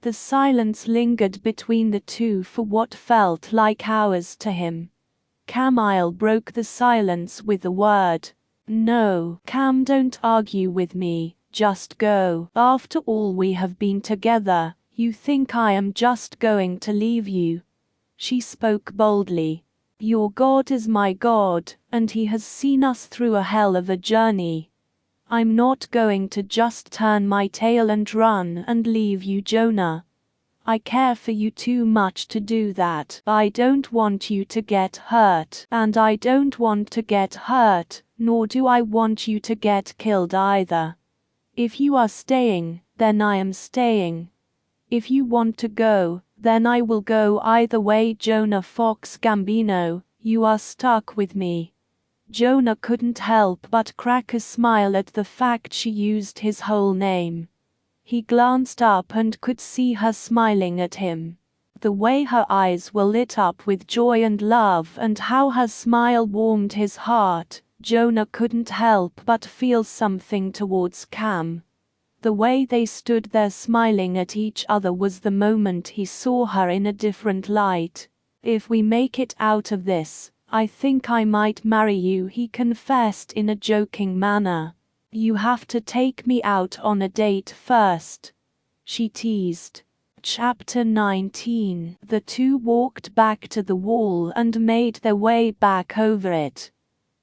The silence lingered between the two for what felt like hours to him. Camille broke the silence with a word. No, Cam, don't argue with me, just go. After all we have been together, you think I am just going to leave you? She spoke boldly. Your God is my God, and he has seen us through a hell of a journey. I'm not going to just turn my tail and run and leave you, Jonah. I care for you too much to do that. I don't want you to get hurt, and I don't want to get hurt, nor do I want you to get killed either. If you are staying, then I am staying. If you want to go, then I will go either way. Jonah Fox Gambino, you are stuck with me. Jonah couldn't help but crack a smile at the fact she used his whole name. He glanced up and could see her smiling at him. The way her eyes were lit up with joy and love and how her smile warmed his heart, Jonah couldn't help but feel something towards Cam. The way they stood there smiling at each other was the moment he saw her in a different light. If we make it out of this, I think I might marry you, he confessed in a joking manner. You have to take me out on a date first, she teased. Chapter 19. The two walked back to the wall and made their way back over it.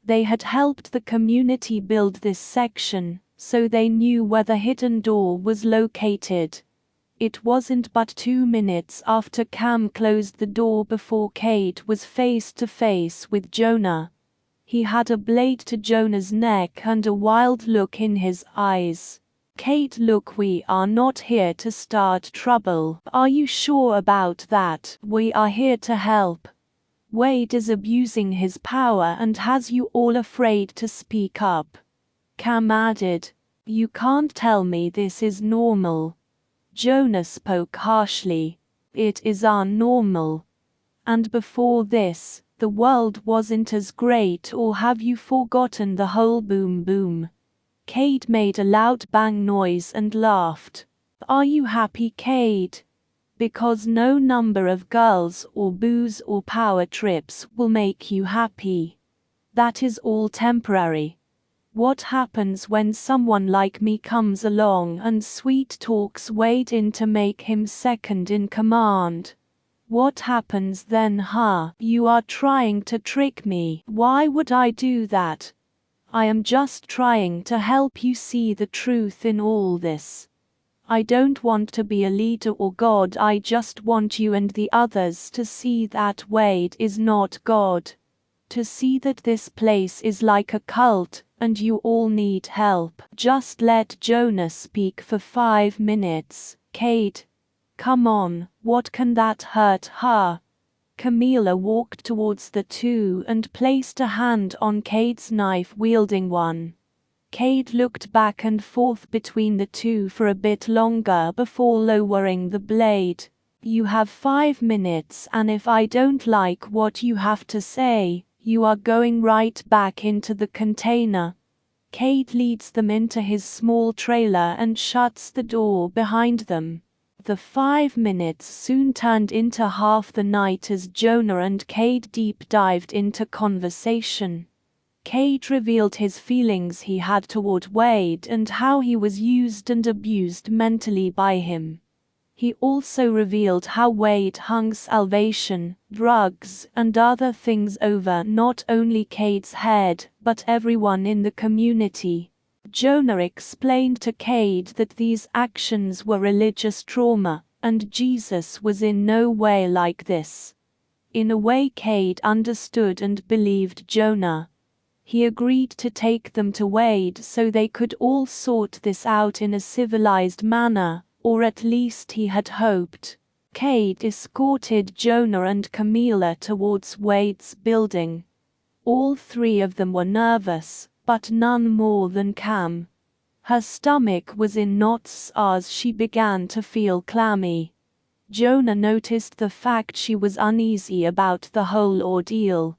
They had helped the community build this section, so they knew where the hidden door was located. It wasn't but 2 minutes after Cam closed the door before Kate was face to face with Jonah. He had a blade to Jonah's neck and a wild look in his eyes. Kate, look, we are not here to start trouble. Are you sure about that? We are here to help. Wade is abusing his power and has you all afraid to speak up. Cam added, you can't tell me this is normal. Jonah spoke harshly. It is unnormal. And before this, the world wasn't as great, or have you forgotten the whole boom boom? Cade made a loud bang noise and laughed. Are you happy, Cade? Because no number of girls or booze or power trips will make you happy. That is all temporary. What happens when someone like me comes along and sweet talks Wade in to make him second in command? What happens then, huh? You are trying to trick me. Why would I do that? I am just trying to help you see the truth in all this. I don't want to be a leader or God, I just want you and the others to see that Wade is not God. To see that this place is like a cult, and you all need help. Just let Jonah speak for 5 minutes, Cade. Come on, what can that hurt, huh? Camilla walked towards the two and placed a hand on Cade's knife-wielding one. Cade looked back and forth between the two for a bit longer before lowering the blade. You have 5 minutes, and if I don't like what you have to say, you are going right back into the container. Cade leads them into his small trailer and shuts the door behind them. The 5 minutes soon turned into half the night as Jonah and Cade deep dived into conversation. Cade revealed his feelings he had toward Wade and how he was used and abused mentally by him. He also revealed how Wade hung salvation, drugs, and other things over not only Cade's head, but everyone in the community. Jonah explained to Cade that these actions were religious trauma, and Jesus was in no way like this. In a way, Cade understood and believed Jonah. He agreed to take them to Wade so they could all sort this out in a civilized manner, or at least he had hoped. Cade escorted Jonah and Camilla towards Wade's building. All three of them were nervous, but none more than Cam. Her stomach was in knots as she began to feel clammy. Jonah noticed the fact she was uneasy about the whole ordeal.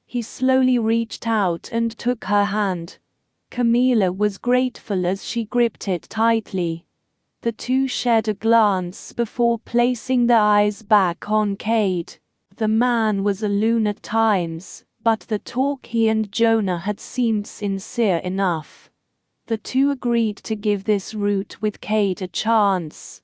He slowly reached out and took her hand. Camilla was grateful as she gripped it tightly. The two shared a glance before placing their eyes back on Cade. The man was a loon at times, but the talk he and Jonah had seemed sincere enough. The two agreed to give this route with Cade a chance.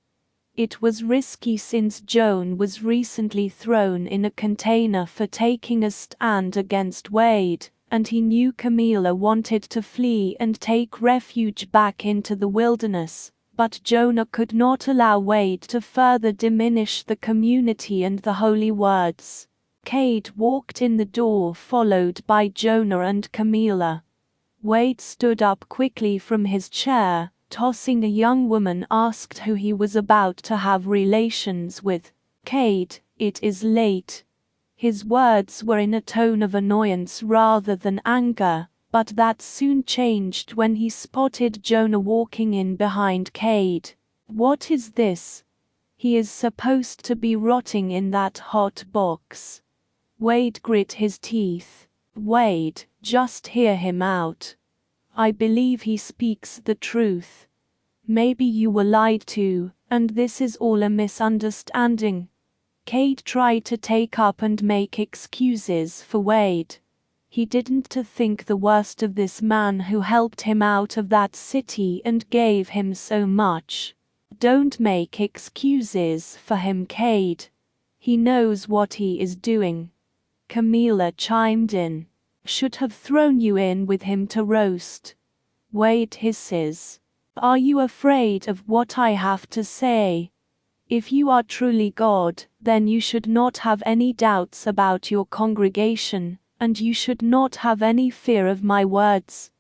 It was risky since Joan was recently thrown in a container for taking a stand against Wade, and he knew Camilla wanted to flee and take refuge back into the wilderness, but Jonah could not allow Wade to further diminish the community and the holy words. Cade walked in the door followed by Jonah and Camilla. Wade stood up quickly from his chair, tossing a young woman asked who he was about to have relations with. Cade, it is late. His words were in a tone of annoyance rather than anger, but that soon changed when he spotted Jonah walking in behind Cade. What is this? He is supposed to be rotting in that hot box. Wade grit his teeth. Wade, just hear him out. I believe he speaks the truth. Maybe you were lied to, and this is all a misunderstanding. Cade tried to take up and make excuses for Wade. He didn't to think the worst of this man who helped him out of that city and gave him so much. Don't make excuses for him, Cade. He knows what he is doing. Camilla chimed in. Should have thrown you in with him to roast. Wade hisses. Are you afraid of what I have to say? If you are truly God, then you should not have any doubts about your congregation, and you should not have any fear of my words.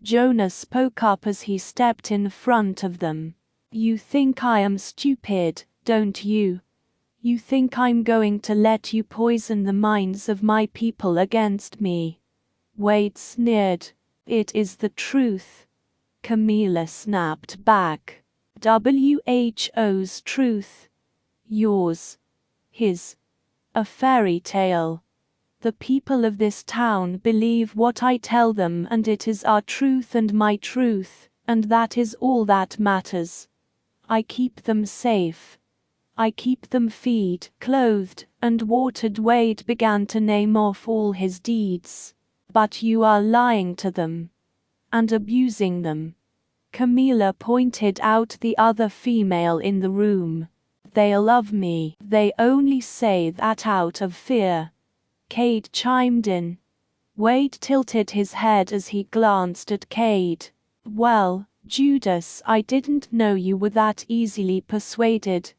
Jonah spoke up as he stepped in front of them. You think I am stupid, don't you? You think I'm going to let you poison the minds of my people against me? Wade sneered. It is the truth. Camilla snapped back. WHO's truth. Yours. His. A fairy tale. The people of this town believe what I tell them, and it is our truth and my truth, and that is all that matters. I keep them safe. I keep them fed, clothed, and watered. Wade began to name off all his deeds. But you are lying to them and abusing them. Camilla pointed out the other female in the room. They love me. They only say that out of fear. Cade chimed in. Wade tilted his head as he glanced at Cade. Well, Judas, I didn't know you were that easily persuaded.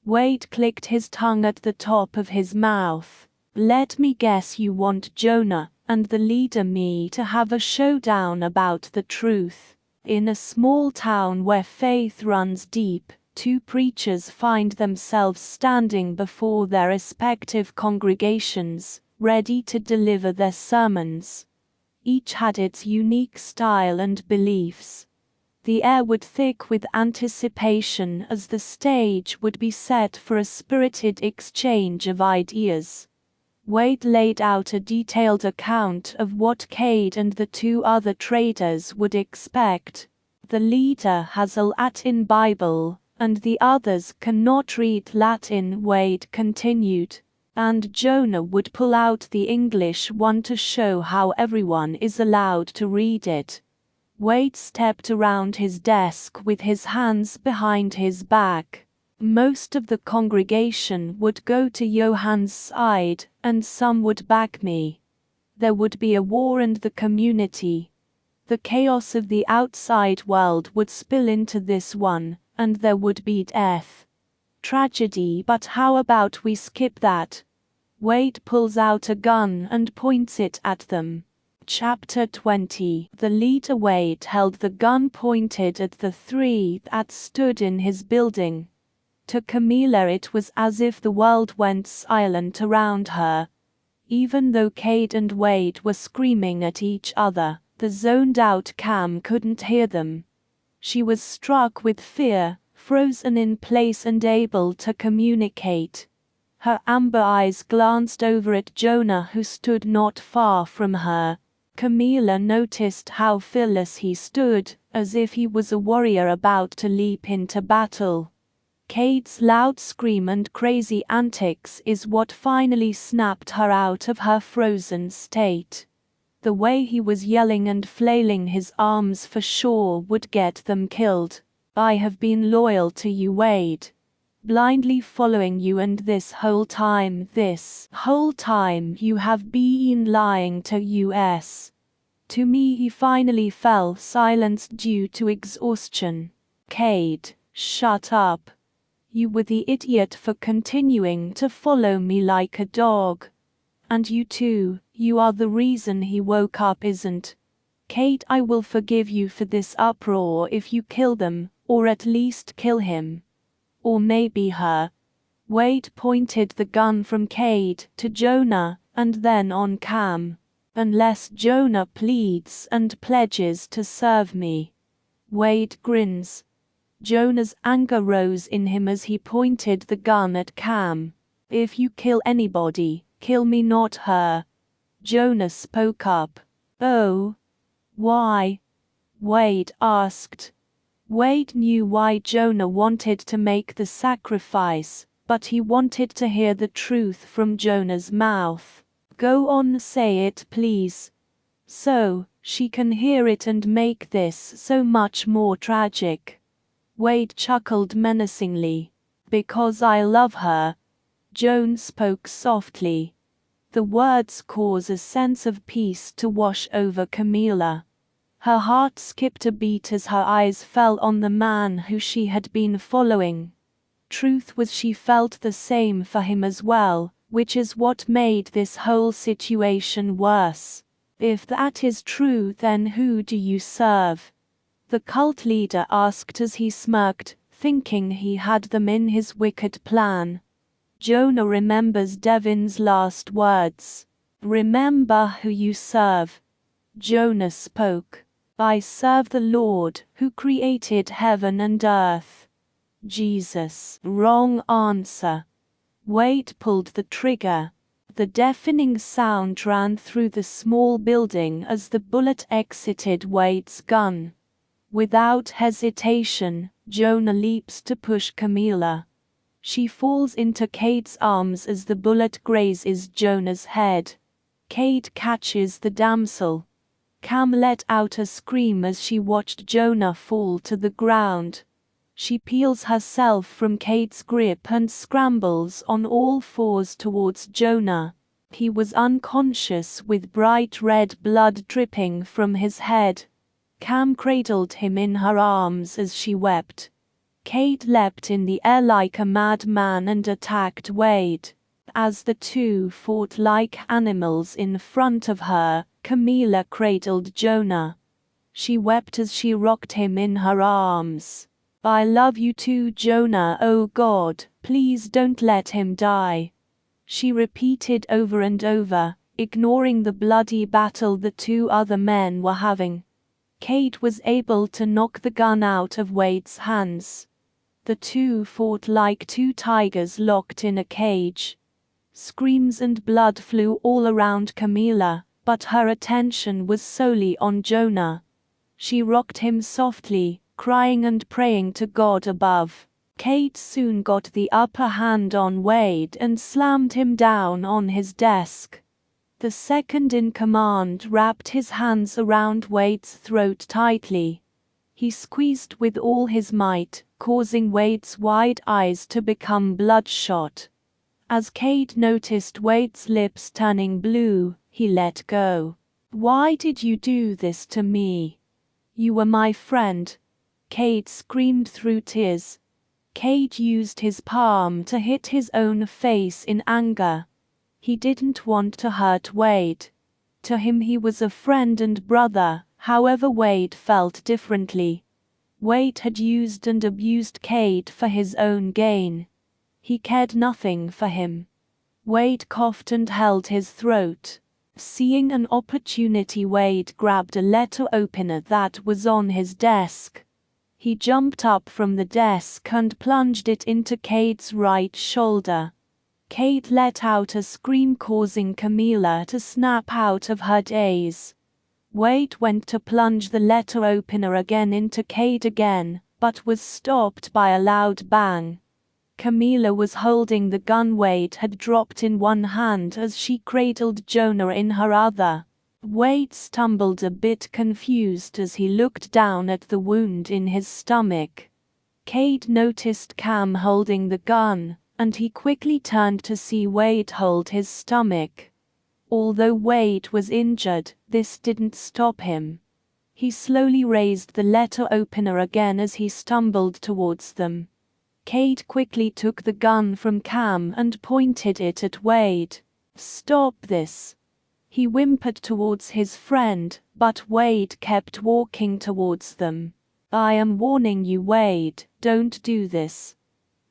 Wade clicked his tongue at the top of his mouth. Let me guess, you want Jonah and the leader me to have a showdown about the truth. In a small town where faith runs deep, two preachers find themselves standing before their respective congregations, ready to deliver their sermons. Each had its unique style and beliefs. The air would thick with anticipation as the stage would be set for a spirited exchange of ideas. Wade laid out a detailed account of what Cade and the two other traders would expect. The leader has a Latin Bible, and the others cannot read Latin, Wade continued, and Jonah would pull out the English one to show how everyone is allowed to read it. Wade stepped around his desk with his hands behind his back. Most of the congregation would go to Johann's side, and some would back me. There would be a war in the community. The chaos of the outside world would spill into this one, and there would be death. Tragedy, but how about we skip that? Wade pulls out a gun and points it at them. Chapter 20. The leader Wade held the gun pointed at the three that stood in his building. To Camilla it was as if the world went silent around her. Even though Cade and Wade were screaming at each other, the zoned-out Cam couldn't hear them. She was struck with fear, frozen in place and able to communicate. Her amber eyes glanced over at Jonah, who stood not far from her. Camilla noticed how fearless he stood, as if he was a warrior about to leap into battle. Cade's loud scream and crazy antics is what finally snapped her out of her frozen state. The way he was yelling and flailing his arms for sure would get them killed. I have been loyal to you, Wade. Blindly following you, and this whole time you have been lying to us. To me. He finally fell, silenced due to exhaustion. Cade, shut up. You were the idiot for continuing to follow me like a dog. And you too, you are the reason he woke up, isn't? Cade, I will forgive you for this uproar if you kill them, or at least kill him. Or maybe her. Wade pointed the gun from Cade to Jonah, and then on Cam. Unless Jonah pleads and pledges to serve me. Wade grins. Jonah's anger rose in him as he pointed the gun at Cam. If you kill anybody, kill me, not her. Jonah spoke up. Oh? Why? Wade asked. Wade knew why Jonah wanted to make the sacrifice, but he wanted to hear the truth from Jonah's mouth. Go on, say it please. So she can hear it and make this so much more tragic. Wade chuckled menacingly. Because I love her. Joan spoke softly. The words caused a sense of peace to wash over Camilla. Her heart skipped a beat as her eyes fell on the man who she had been following. Truth was, she felt the same for him as well, which is what made this whole situation worse. If that is true, then who do you serve? The cult leader asked as he smirked, thinking he had them in his wicked plan. Jonah remembers Devin's last words. Remember who you serve. Jonah spoke. I serve the Lord, who created heaven and earth. Jesus. Wrong answer. Wade pulled the trigger. The deafening sound ran through the small building as the bullet exited Wade's gun. Without hesitation, Jonah leaps to push Camilla. She falls into Kate's arms as the bullet grazes Jonah's head. Kate catches the damsel. Cam let out a scream as she watched Jonah fall to the ground. She peels herself from Kate's grip and scrambles on all fours towards Jonah. He was unconscious with bright red blood dripping from his head. Cam cradled him in her arms as she wept. Kate leapt in the air like a madman and attacked Wade. As the two fought like animals in front of her, Camilla cradled Jonah. She wept as she rocked him in her arms. "I love you too, Jonah, oh God, please don't let him die," she repeated over and over, ignoring the bloody battle the two other men were having. Kate was able to knock the gun out of Wade's hands. The two fought like two tigers locked in a cage. Screams and blood flew all around Camilla, but her attention was solely on Jonah. She rocked him softly, crying and praying to God above. Kate soon got the upper hand on Wade and slammed him down on his desk. The second in command wrapped his hands around Wade's throat tightly. He squeezed with all his might, causing Wade's wide eyes to become bloodshot. As Kate noticed Wade's lips turning blue, he let go. "Why did you do this to me? You were my friend," Kate screamed through tears. Kate used his palm to hit his own face in anger. He didn't want to hurt Wade. To him he was a friend and brother, however Wade felt differently. Wade had used and abused Kate for his own gain. He cared nothing for him. Wade coughed and held his throat. Seeing an opportunity, Wade grabbed a letter opener that was on his desk. He jumped up from the desk and plunged it into Kate's right shoulder. Kate let out a scream, causing Camilla to snap out of her daze. Wade went to plunge the letter opener again into Kate again, but was stopped by a loud bang. Camilla was holding the gun Wade had dropped in one hand as she cradled Jonah in her other. Wade stumbled a bit confused as he looked down at the wound in his stomach. Kate noticed Cam holding the gun, and he quickly turned to see Wade hold his stomach. Although Wade was injured, this didn't stop him. He slowly raised the letter opener again as he stumbled towards them. Kate quickly took the gun from Cam and pointed it at Wade. "Stop this," he whimpered towards his friend, but Wade kept walking towards them. "I am warning you, Wade, don't do this."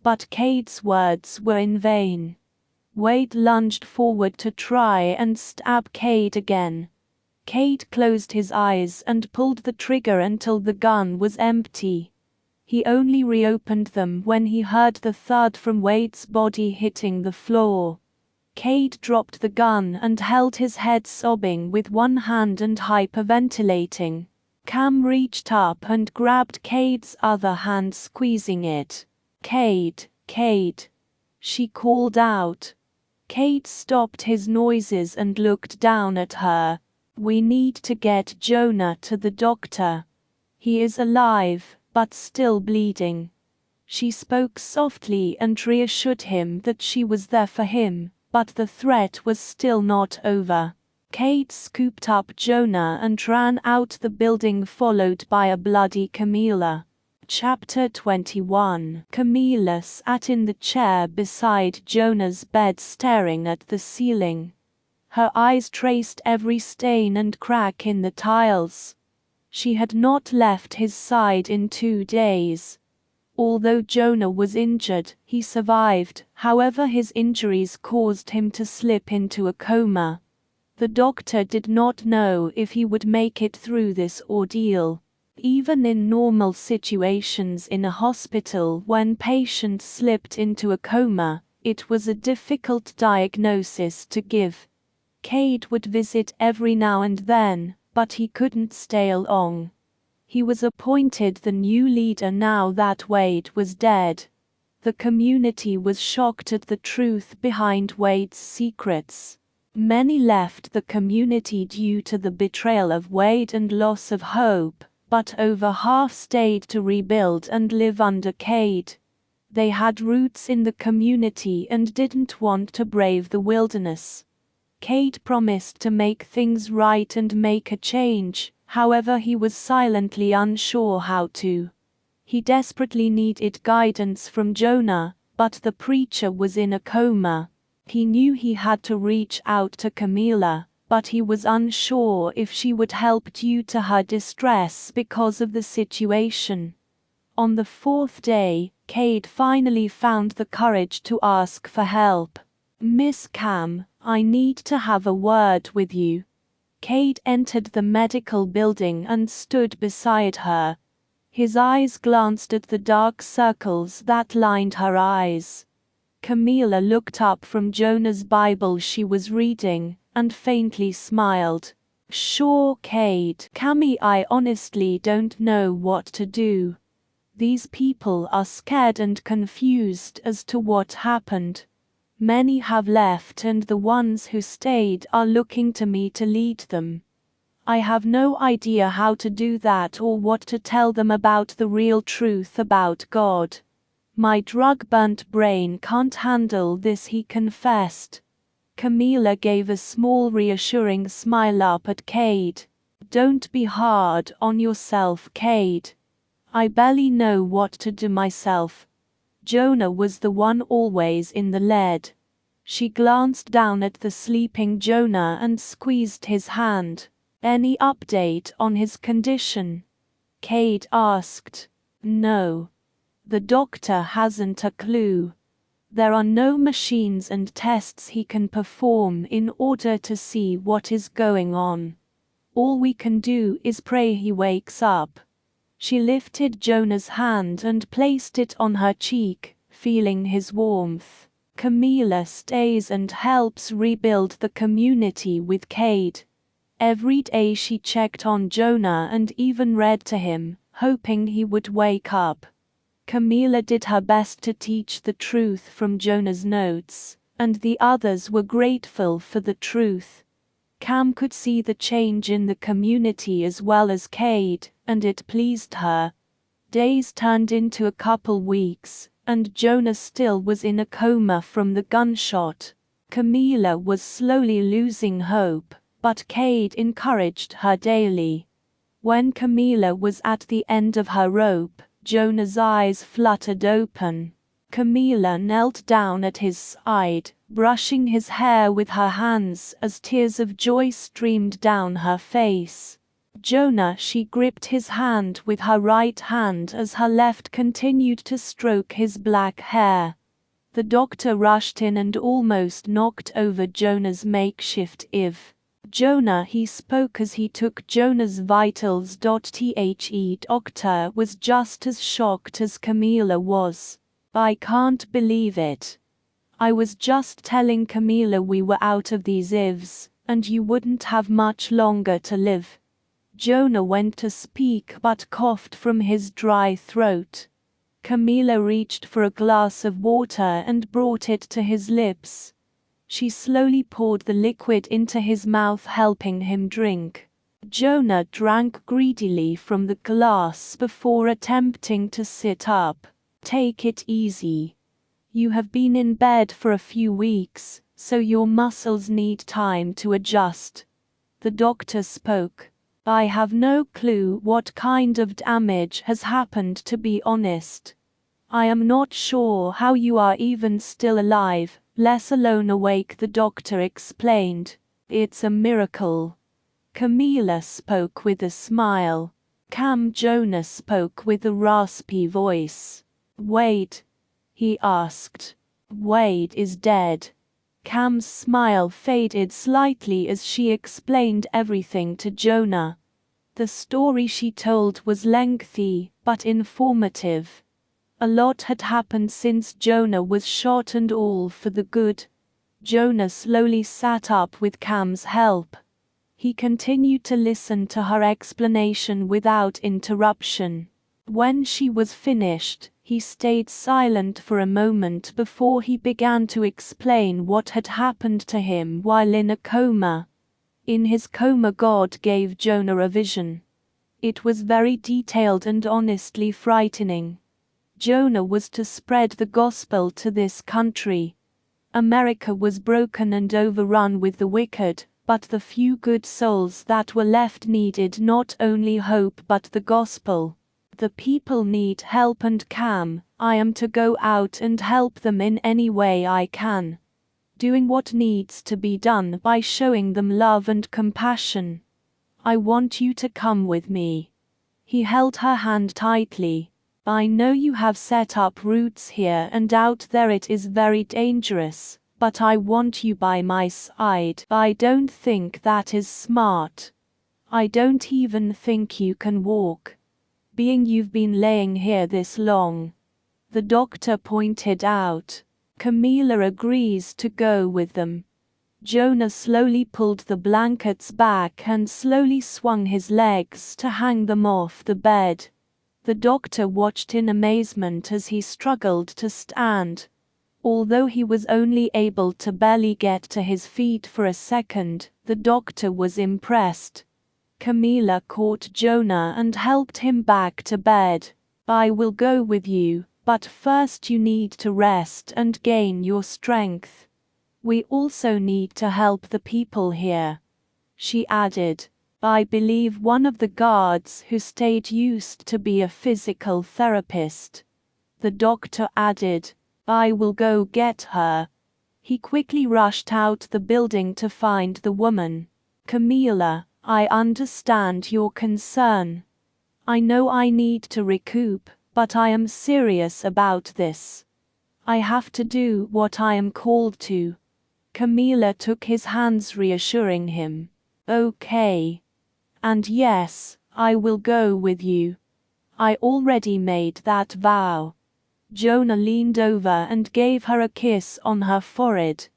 But Kate's words were in vain. Wade lunged forward to try and stab Kate again. Kate closed his eyes and pulled the trigger until the gun was empty. He only reopened them when he heard the thud from Wade's body hitting the floor. Kate dropped the gun and held his head, sobbing with one hand and hyperventilating. Cam reached up and grabbed Kate's other hand, squeezing it. "Kate, Kate," she called out. Kate stopped his noises and looked down at her. "We need to get Jonah to the doctor. He is alive, but still bleeding." She spoke softly and reassured him that she was there for him, but the threat was still not over. Kate scooped up Jonah and ran out the building, followed by a bloody Camilla. Chapter 21. Camilla sat in the chair beside Jonah's bed, staring at the ceiling. Her eyes traced every stain and crack in the tiles. She had not left his side in 2 days. Although Jonah was injured, he survived. However, his injuries caused him to slip into a coma. The doctor did not know if he would make it through this ordeal. Even in normal situations in a hospital, when patients slipped into a coma, It was a difficult diagnosis to give. Cade would visit every now and then, but he couldn't stay long. He was appointed the new leader now that Wade was dead. The community was shocked at the truth behind Wade's secrets. Many left the community due to the betrayal of Wade and loss of hope, but over half stayed to rebuild and live under Cade. They had roots in the community and didn't want to brave the wilderness. Cade promised to make things right and make a change, however he was silently unsure how to. He desperately needed guidance from Jonah, but the preacher was in a coma. He knew he had to reach out to Camilla, but he was unsure if she would help due to her distress because of the situation. On the fourth day, Cade finally found the courage to ask for help. "Miss Cam, I need to have a word with you." Cade entered the medical building and stood beside her. His eyes glanced at the dark circles that lined her eyes. Camilla looked up from Jonah's Bible she was reading, and faintly smiled. "Sure, Cade. Cammy, I honestly don't know what to do. These people are scared and confused as to what happened. Many have left and the ones who stayed are looking to me to lead them. I have no idea how to do that or what to tell them about the real truth about God. My drug-burnt brain can't handle this," he confessed. Camilla gave a small reassuring smile up at Cade. "Don't be hard on yourself, Cade. I barely know what to do myself." Jonah was the one always in the lead. She glanced down at the sleeping Jonah and squeezed his hand. "Any update on his condition?" Cade asked. "No. The doctor hasn't a clue. There are no machines and tests he can perform in order to see what is going on. All we can do is pray he wakes up." She lifted Jonah's hand and placed it on her cheek, feeling his warmth. Camilla stays and helps rebuild the community with Cade. Every day she checked on Jonah and even read to him, hoping he would wake up. Camilla did her best to teach the truth from Jonah's notes, and the others were grateful for the truth. Cam could see the change in the community as well as Cade, and it pleased her. Days turned into a couple weeks, and Jonah still was in a coma from the gunshot. Camilla was slowly losing hope, but Cade encouraged her daily. When Camilla was at the end of her rope, Jonah's eyes fluttered open. Camilla knelt down at his side, brushing his hair with her hands as tears of joy streamed down her face. "Jonah," she gripped his hand with her right hand as her left continued to stroke his black hair. The doctor rushed in and almost knocked over Jonah's makeshift IV. "Jonah," he spoke as he took Jonah's vitals. The doctor was just as shocked as Camilla was. "I can't believe it. I was just telling Camilla we were out of these IVs, and you wouldn't have much longer to live." Jonah went to speak but coughed from his dry throat. Camilla reached for a glass of water and brought it to his lips. She slowly poured the liquid into his mouth, helping him drink. Jonah drank greedily from the glass before attempting to sit up. "Take it easy. You have been in bed for a few weeks, so your muscles need time to adjust." The doctor spoke. "I have no clue what kind of damage has happened, to be honest. I am not sure how you are even still alive, let alone awake," the doctor explained. "It's a miracle." Camilla spoke with a smile. Jonah spoke with a raspy voice. "Wade?" he asked. "Wade is dead." Cam's smile faded slightly as she explained everything to Jonah. The story she told was lengthy, but informative. A lot had happened since Jonah was shot, and all for the good. Jonah slowly sat up with Cam's help. He continued to listen to her explanation without interruption. When she was finished, he stayed silent for a moment before he began to explain what had happened to him while in a coma. In his coma, God gave Jonah a vision. It was very detailed and honestly frightening. Jonah was to spread the gospel to this country. America was broken and overrun with the wicked, but the few good souls that were left needed not only hope but the gospel. The people need help, and Cam, I am to go out and help them in any way I can. Doing what needs to be done by showing them love and compassion. I want you to come with me. He held her hand tightly. I know you have set up roots here and out there. It is very dangerous, but I want you by my side. I don't think that is smart. I don't even think you can walk. Being you've been laying here this long. The doctor pointed out. Camila agrees to go with them. Jonah slowly pulled the blankets back and slowly swung his legs to hang them off the bed. The doctor watched in amazement as he struggled to stand. Although he was only able to barely get to his feet for a second, the doctor was impressed. Camila caught Jonah and helped him back to bed. I will go with you, but first you need to rest and gain your strength. We also need to help the people here, she added. I believe one of the guards who stayed used to be a physical therapist. The doctor added, I will go get her. He quickly rushed out the building to find the woman. Camila, I understand your concern. I know I need to recoup, but I am serious about this. I have to do what I am called to. Camila took his hands, reassuring him. Okay. And yes, I will go with you. I already made that vow. Jonah leaned over and gave her a kiss on her forehead.